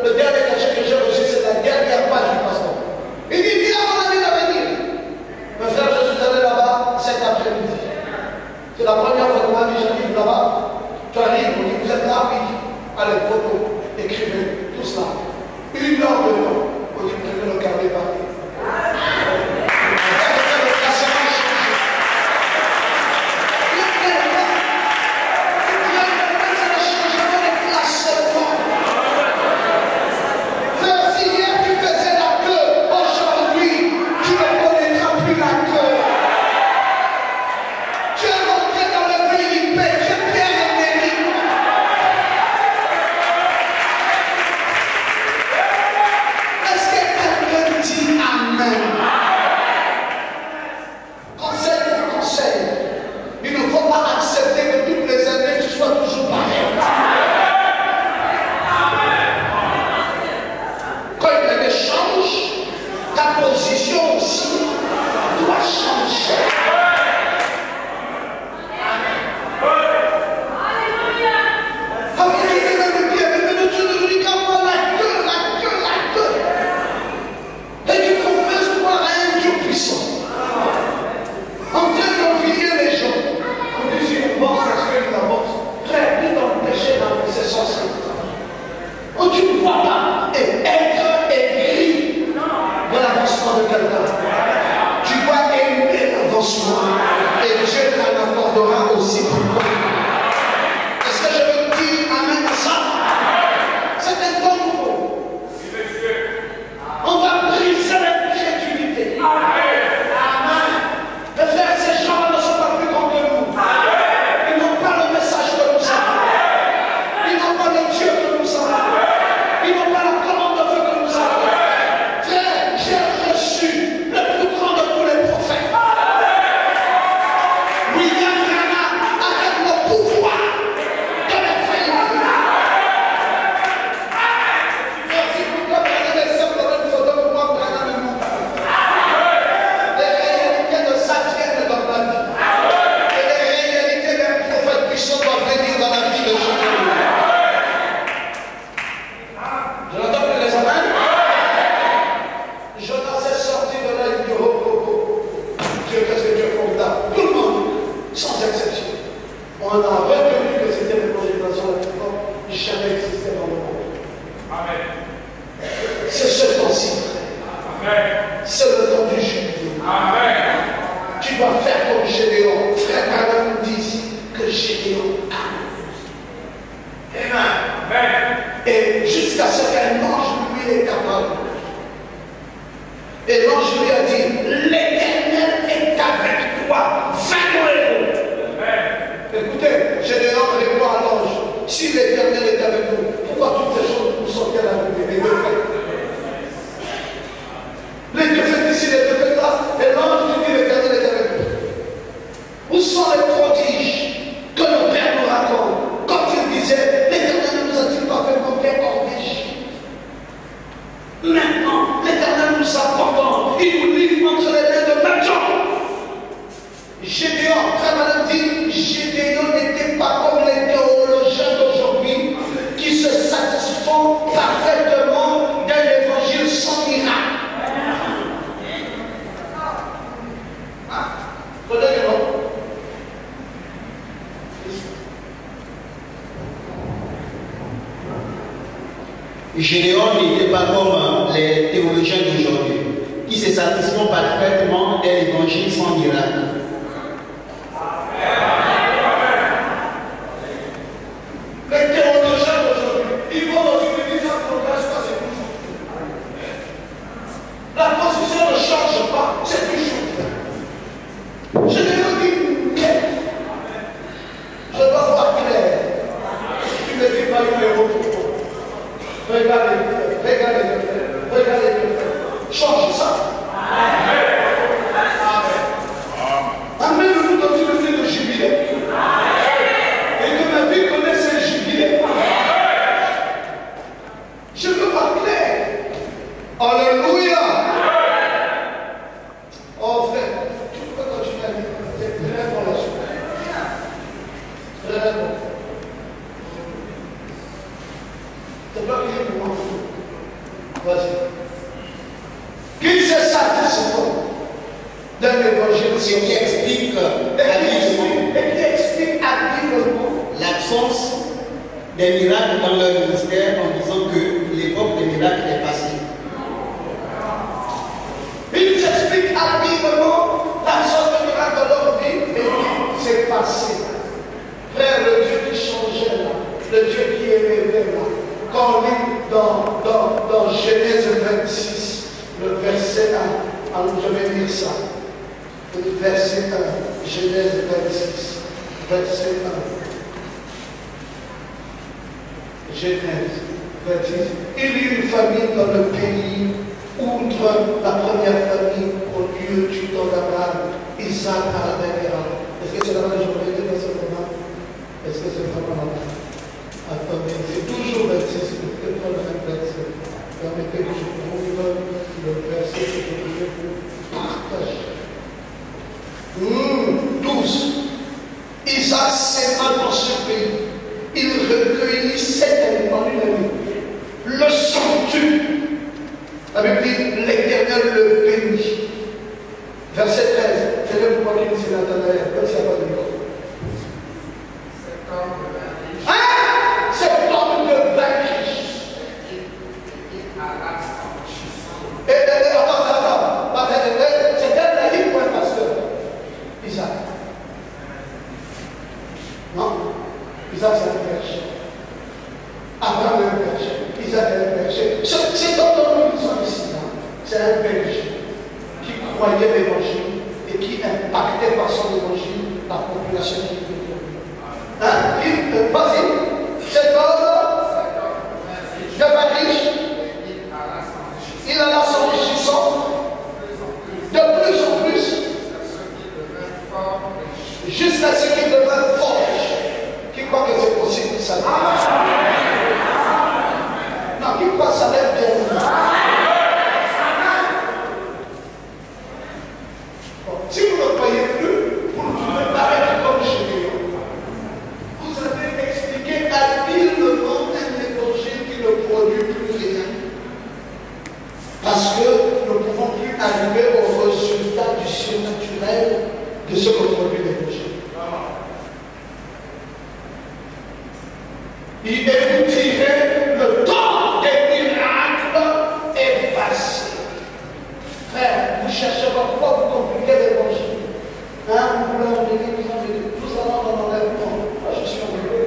le dernier cachet que j'ai reçu, c'est la dernière page du passeport. Il dit, viens, mon ami, va venir. Mon frère, je suis allé là-bas cet après-midi. C'est la première fois que ma vie, j'arrive là-bas. Tu arrives, on dit, vous êtes là, oui. Allez, photo, écrivez, tout cela. Une heure de temps. On dit, vous devez le garder partout. Maintenant, l'Éternel nous apporte, il nous livre Gédéon n'était pas comme les théologiens d'aujourd'hui, qui se satisfont parfaitement de l'évangile sans miracle. Les théologiens d'aujourd'hui, ils vont dans une église, ça progresse pas, c'est toujours. La position ne change pas, c'est toujours. Je ne dis rien. Je dois voir clair. Tu ne dis pas une héros pour toi. Regardez, regardez le fait, regardez le fait. Change ça. Amen, nous dans une vie de jubilé. Et que ma vie connaisse un jubilé. Je veux voir clair. Alléluia. Oh frère, tu peux continuer à dire. C'est très bon la suite. Très bon. C'est pas bien pour moi. Vas-y. Qu'il se satisfait d'un évangile Ce qui explique habilement l'absence des miracles dans leur ministère en disant que l'époque des miracles est passée. il s'explique habilement l'absence de miracle dans leur vie et qui s'est passé. Frère, le Dieu qui changeait là, le Dieu qui élevait là, quand on lit dans Genèse 26, le verset 1, alors je vais lire ça. Le verset 1, Genèse 26, verset 1. Genèse 26. Il y eut une famille dans le pays, outre la première famille, au lieu du temps d'Abraham, Isaac à Abraham. Est-ce que c'est là que je vais dire dans ce moment? Est-ce que c'est vraiment là? Attendez, c'est toujours 26, c'est pas le même verset. Permettez que je trouve le verset que je voulais vous partager. 12. Isaac s'aima dans ce pays. Il recueillit 7 aliments d'une année. Le sanctuaire. La Bible dit l'Éternel le bénit. Verset 13. C'est le pourquoi qu'il dit Nathanaël. Comme s'il n'y a pas de micro. Hein? Cet homme de vaincu. Attends. C'est elle la ligne pour un pasteur. Isaac. Non? Isaac c'est un berger. Abraham est un berger. Isaac est un berger. C'est dans nous qui sommes ici. C'est un berger qui croyait l'évangile et qui impactait par son évangile la population qui vivait. Hein? Vas-y. Cet homme devint riche. Il alla s'enrichissant de plus en plus jusqu'à ce qu'il devienne fort. Qui croit que c'est possible ça? Non, qui croit que ça lève bien? Bon, si vous ne croyez plus, vous ne pouvez pas être comme Gédéon. Vous avez expliqué habilement un évangile qui ne produit plus rien. Parce que nous ne pouvons plus arriver au résultat du surnaturel de ce que produit l'évangile. Il est vous tirer le temps des miracles est passé. Frère, vous cherchez pourquoi vous compliquez l'évangile. Hein, vous voulez en venir, nous allons dans l'enlèvement. Moi, je suis enlevé.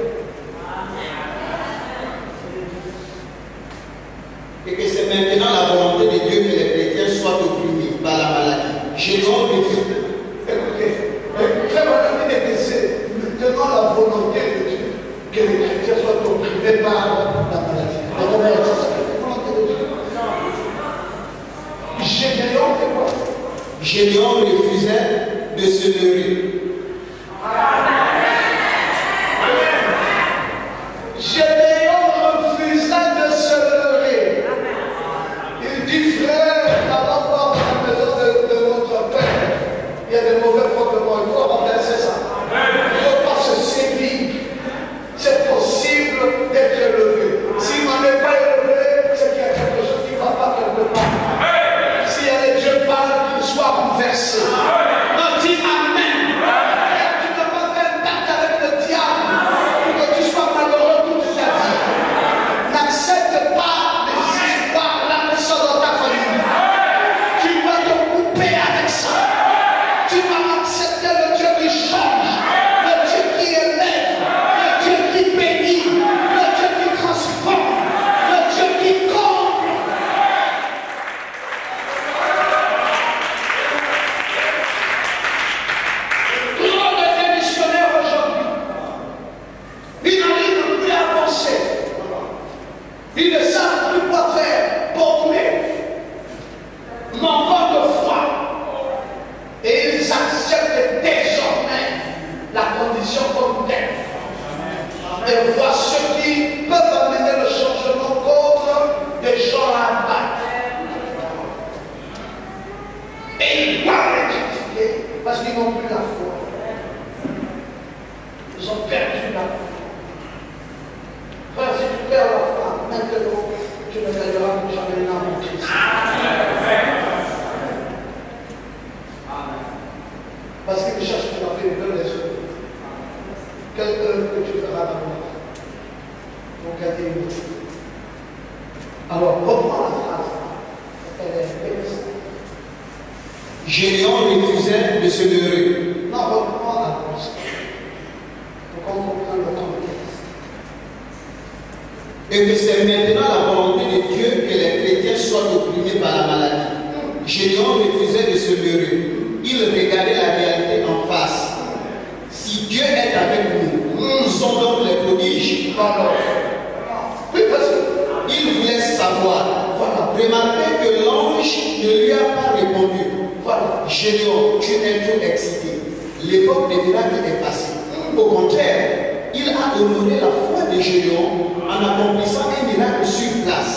Et que c'est maintenant la volonté de Dieu que les chrétiens soient opprimés par la maladie. Gédéon refuse. Écoutez, très bonne idée que c'est maintenant la volonté de Dieu que les chrétiens soient opprimés par la maladie. La volonté de Dieu. Gédéon fait quoi? Gédéon refusait de se leurrer. Gédéon refusait de se leurrer. Il dit, frère, allons voir dans la maison de notre Père. Il y a des mauvais fondements, il faut renverser ça. Il ne faut pas se sévir. C'est possible d'être élevé. Si on n'est pas élevé, c'est qu'il y a quelque chose qui ne va pas quelque part. Si Dieu parle, qu'il soit renversé. Non, ils acceptent désormais la condition comme telle. Et voient ceux qui peuvent amener le changement contre des gens à abattre. Et ils doivent les critiquer parce qu'ils n'ont plus la foi. Ils ont perdu la foi. Frère, si tu perds la foi, maintenant, tu ne gagneras plus jamais dans mon Christ. Parce qu'ils cherchent pour la faire les œuvres. Quelle œuvre que tu feras d'abord pour gagner une autre? Alors, reprends la phrase. Elle est intéressante. Gédéon refusait de se leurrer. Non, reprends la phrase. Pour qu'on comprenne le contexte. Et que c'est maintenant la volonté de Dieu que les chrétiens soient opprimés par la maladie. Gédéon refusait de se leurrer. Il regardait la réalité en face. Si Dieu est avec nous, nous sommes donc les prodiges. Oui, vas-y. Il voulait savoir. Voilà. Remarquez que l'ange ne lui a pas répondu. Voilà. Gédéon, tu es trop excité. L'époque des miracles est passée. Au contraire, il a honoré la foi de Gédéon en accomplissant un miracle sur place.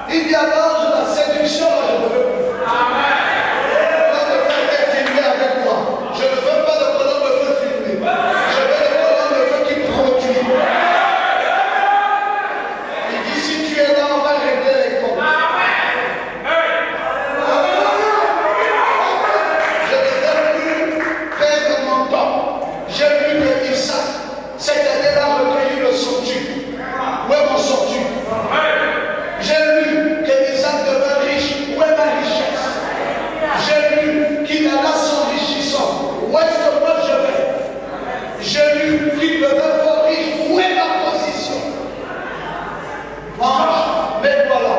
Il y a l'ange de la séduction, là, je ne veux plus. On ne veut pas filmer avec moi. Je ne veux pas de colonne de feu filmer. Je veux des colonnes de feu qui produisent. Il dit, si tu es là, on va régler les comptes. Je ne veux plus perdre mon temps. J'ai vu que Isaac, cette année-là, recueilli le sortu. Où est mon sortu? J'ai lu que Isaac devint riche. Où est ma richesse? J'ai lu qu'il alla s'enrichissant. Où est-ce que moi je vais? J'ai lu qu'il devint fort riche. Où est ma position? Mange, mets-toi là.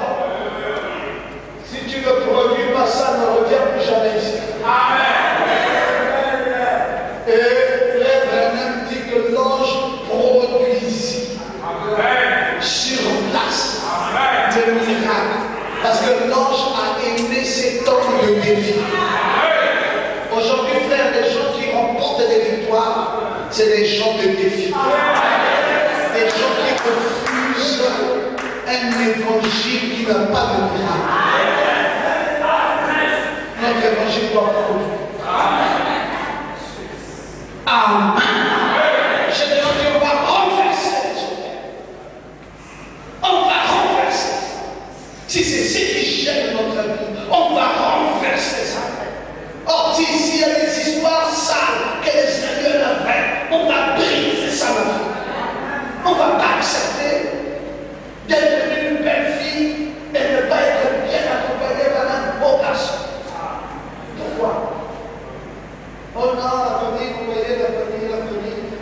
Si tu ne produis pas ça, ne reviens plus jamais ici. Et Frère Branham dit que l'ange produisit sur place le miracle. Parce que l'ange a aimé cet homme de défi. Aujourd'hui, frère, les gens qui remportent des victoires, c'est des gens de défi. Des gens qui refusent un évangile qui n'a pas de miracle. Notre évangile doit produire. Amen. Je te dis, on va renverser les hôtels. On va renverser. Si c'est ce qui gêne notre vie, on va renverser ça. Or, s'il y a des histoires sales que les Seigneurs avaient, on va briser ça, ma fille. On ne va pas accepter d'être une belle fille et ne pas être bien accompagnée par un beau garçon. Pourquoi? Oh non, la famille, vous voyez, la famille,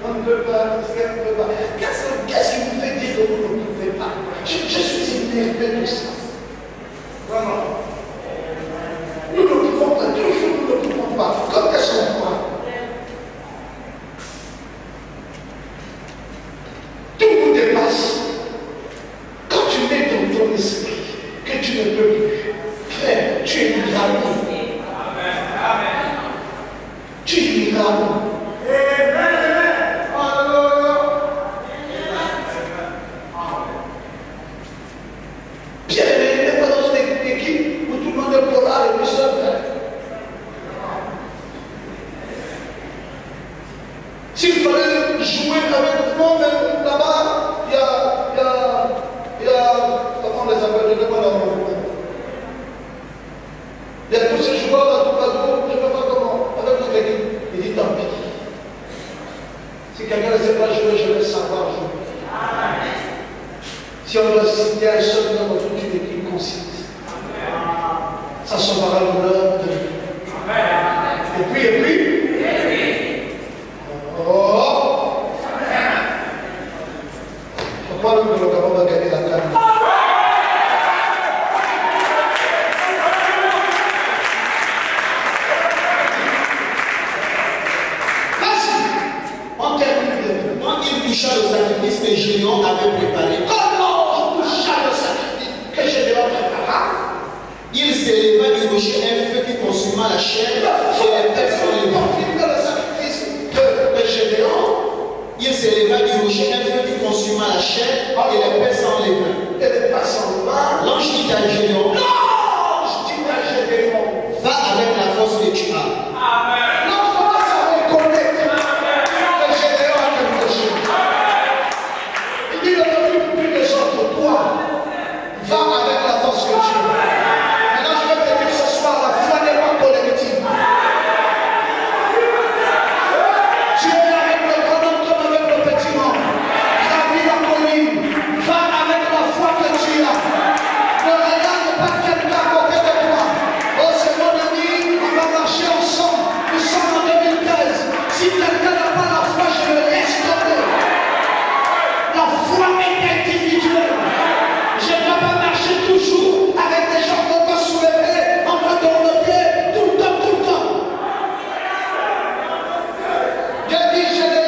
on ne peut pas, parce qu'elle ne peut pas. Qu'est-ce qui vous fait dire que vous ne pouvez pas? Je suis énervé de ça. Vraiment. Nous ne pouvons pas, toujours nous ne pouvons pas. Comme est-ce qu'on croit? Tout nous dépasse. Quand tu mets dans ton esprit que tu ne peux plus, frère, tu es miraculeux. Tu es miraculeux. Pierre n'est pas dans une équipe où tout le monde est polar et puis seul. S'il fallait jouer avec moi, même là-bas, il y a, comment on les appelle, je ne sais pas leur nom. Il y a tous ces joueurs là, tout partout, je ne sais pas comment, avec toute l'équipe. Il dit tant pis. Si quelqu'un ne sait pas jouer, je vais savoir jouer. Si on doit citer un seul nom dans toute une équipe qu'on cite, ça sauvera l'honneur de Dieu. Et puis, oh, pourquoi le Gabon va gagner la canne? Donc il toucha le sacrifice que Gédéon avait préparé, quand l'ange toucha le sacrifice que Gédéon prépara, il s'éleva du rocher un feu qui consuma la chair et les personnes les confirme le sacrifice de Gédéon. Il s'éleva du rocher un feu qui consuma la chair et les personnes les mains. Et les passants loin. L'ange dit à Gédéon, L'ange dit à Gédéon, va avec la force que tu as. l'ange commence à reconnaître que Gédéon a quelque chose. Il dit, le plus des autres, toi, va avec la force que tu as. Maintenant, je vais te dire ce soir, la foi n'est pas collective. Tu es avec le grand homme comme avec le petit homme. Gravis la colline. Va avec la foi que tu as. Ne regarde pas quelqu'un à côté de toi. Oh, c'est mon ami, on va marcher ensemble. Nous sommes en 2013. Si quelqu'un n'a pas la foi, je le laisse tomber. La foi est individuelle. Je ne dois pas marcher toujours avec des gens qu'on peut soulever, en train de remonter, tout le temps, tout le temps. Dieu dit, je me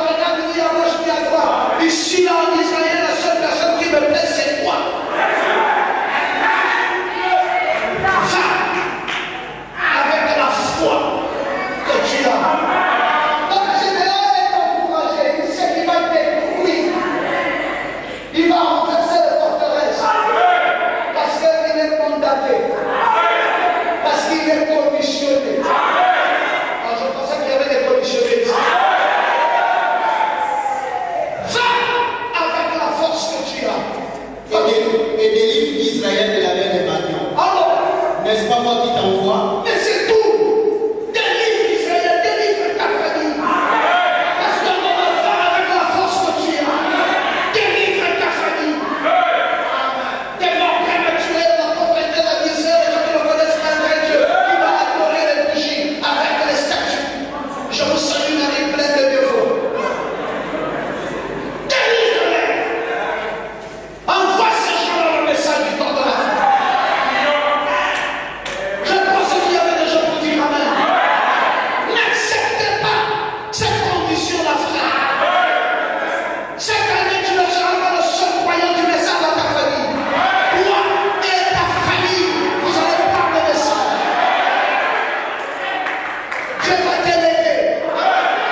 regarde ni à gauche ni à droite. Ici, là, en Israël, la seule personne qui me plaît, c'est moi. Va avec la foi que tu as. Donc, Gédéon est encouragé. Il sait qu'il va être détruit. Il va renverser les forteresses. Parce qu'il est mandaté. Parce qu'il est commissionné. Alors, je pensais qu'il y avait des commissionnés ici. Va avec la force que tu as. Et délivre Israël de la main des Madian. Alors, N'est-ce pas moi qui t'envoie? mais c'est tout. Délivre Israël, délivre ta famille. Parce que moment, va avec la force que tu as. Délivre ta famille. Des morts prématurés, la pauvreté, la misère, les gens qui ne connaissent pas vrai Dieu, qui va adorer les bougies avec les statues. Je vous salue, Marie pleine de défauts. Délivre-les. Envoie ces gens-là le message du temps de la foi. Je pense qu'il y avait des gens pour dire Amen. N'acceptez pas cette condition-là, frère. Cette année, tu ne seras pas le seul croyant du message dans ta famille. Toi et ta famille, vous allez prendre le message. Dieu va t'élever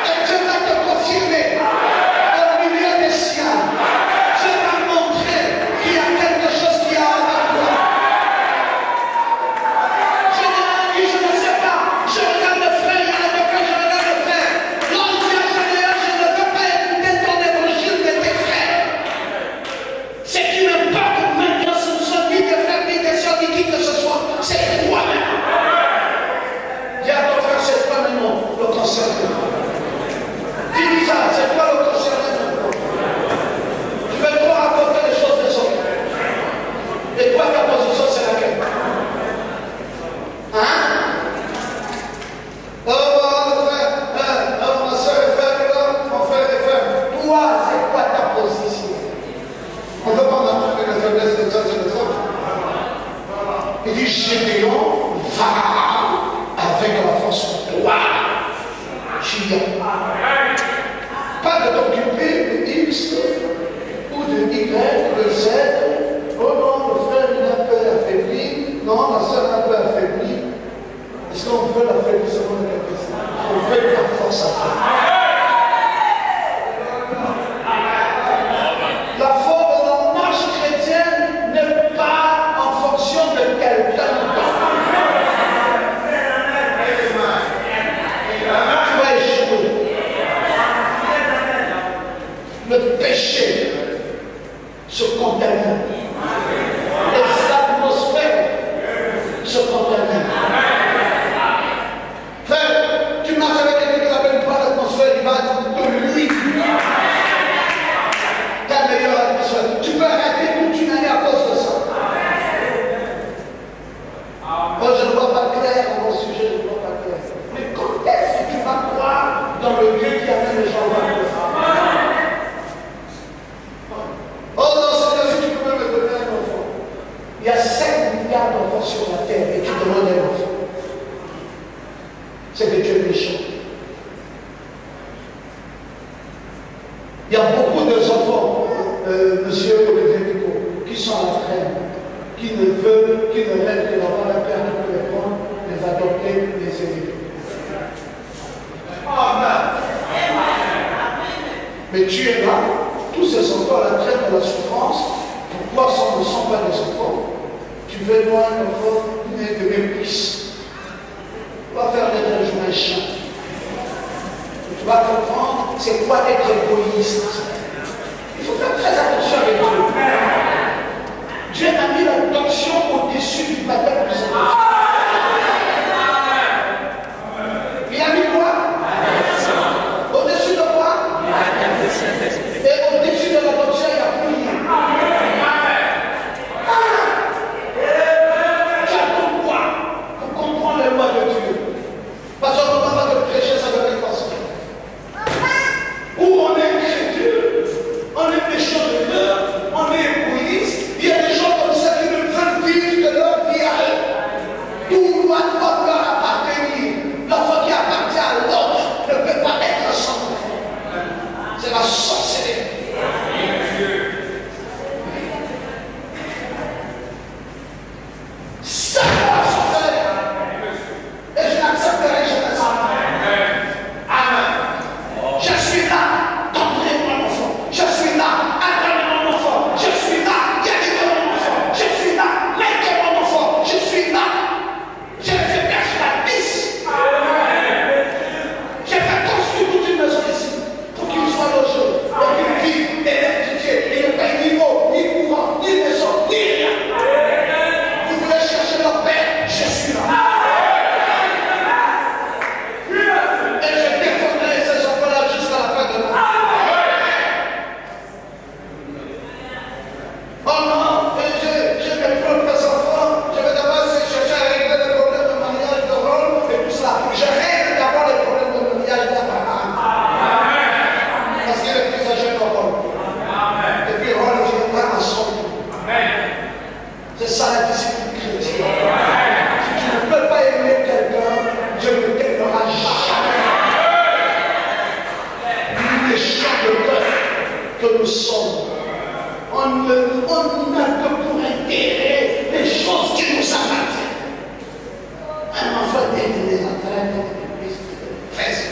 et Dieu va te confirmer au milieu des siens. Dieu va montrer qu'il y a quelque chose qui a avec toi. Gédéon dit, je ne sais pas. Je regarde le frère, il y a le frère, je regarde le frère. L'ange dit à Gédéon, je ne veux pas écouter ton évangile de tes frères. Ce qui m'importe maintenant, ce ne sont ni tes frères, ni tes soeurs, ni qui que ce soit. C'est toi-même. Dis à ton frère, c'est toi maintenant le concerné. Dis ça, c'est toi le concerné maintenant. Tu veux trop raconter les choses des autres. Et toi, ta position, c'est laquelle? Hein? Oh, frère, ma soeur est faible, mon frère est faible. Toi, c'est quoi ta position? On ne veut pas montrer les faiblesses des uns et des autres. Il dit, Gédéon, va avec la force que toi, tu as. Pas de t'occuper de X ou de Y, de Z. Oh non, le frère il est un peu affaibli. Non, ma soeur est un peu affaiblie. Est-ce qu'on veut l'affaiblissement de quelqu'un? On veut la force à toi. La force de la marche chrétienne n'est pas en fonction de quelqu'un d'autre. Tu vas échouer. Le péché se contamine. Les atmosphères se contaminent. Frère, tu marches avec quelqu'un qui n'appelle pas l'atmosphère, il va te lui. Ta meilleure atmosphère. Tu peux arrêter toute une année à cause de ça. Moi, je ne vois pas clair dans mon sujet, je ne vois pas clair. Mais quand est-ce que tu vas croire dans le Dieu qui amène les gens vers le Oh non, Seigneur, si tu peux me beaucoup d'enfants, monsieur Olivier Pico, qui sont à la traîne, qui ne veulent, qui ne rêvent que d'avoir un père qui peut les prendre, les adopter, les élever. Mais tu es là, tous ces enfants à la traîne de la souffrance, pourquoi ce ne sont pas des enfants? Tu veux voir un enfant né de mépris. Tu vas faire des réjouissements. Tu vas comprendre c'est quoi être égoïste. Il faut faire très attention avec Dieu. Dieu a mis l'attention au-dessus du baptême du Saint-Esprit. Il a mis quoi? Au-dessus de quoi? Et au-dessus de l'adoption, il y a plus rien. Tu attends quoi pour comprendre les lois de Dieu? Parce qu'on ne peut pas te prêcher ça de quelque façon. Où on est crédule, on est méchant de cœur, on est égoïste. Il y a des gens comme ça qui ne veulent vivre que leur vie à eux. Tout doit leur appartenir. L'enfant qui appartient à l'autre ne peut pas être sans enfant. C'est la sorcellerie. Ça, c'est la sorcellerie. Et je n'accepterai jamais ça. Amen. Je suis là, d'entrer mon enfant. Je suis là, attendre mon enfant. Je suis là, guérir mon enfant. Je suis là, mettre mon enfant. Je suis là. Je ne fais personne la pisse. J'ai fait construire toute une maison ici pour qu'il soit logé, pour qu'il vive, électrifié. Il ne paye ni eau, ni courant, ni maison, ni rien. Vous voulez chercher leur père, je suis là. Et je défendrai ces enfants-là jusqu'à la fin de l'année. Oh non, j'ai mes propres enfants, je vais d'abord chercher à régler les problèmes de mariage, de rôle et tout ça. Je règle d'abord les problèmes de mariage d'Abraham. Parce qu'il est plus âgé que Rôle. Et puis Rôle viendra en son nom. C'est ça la discipline chrétienne. Si tu ne peux pas aimer quelqu'un, Dieu ne t'aimera jamais. Les gens de cœur que nous sommes, on n'a que pour intérêt les choses qui nous appartiennent. Un enfant est des entraînes, des fesses,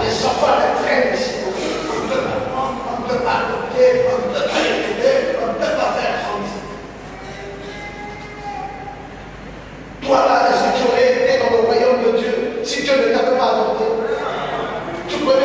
les enfants les traînent ici. On ne peut pas adopter, on ne peut pas élever, on ne peut pas faire grandir. Toi là, est-ce que tu aurais été dans le royaume de Dieu si Dieu ne t'avait pas adopté? Tu connais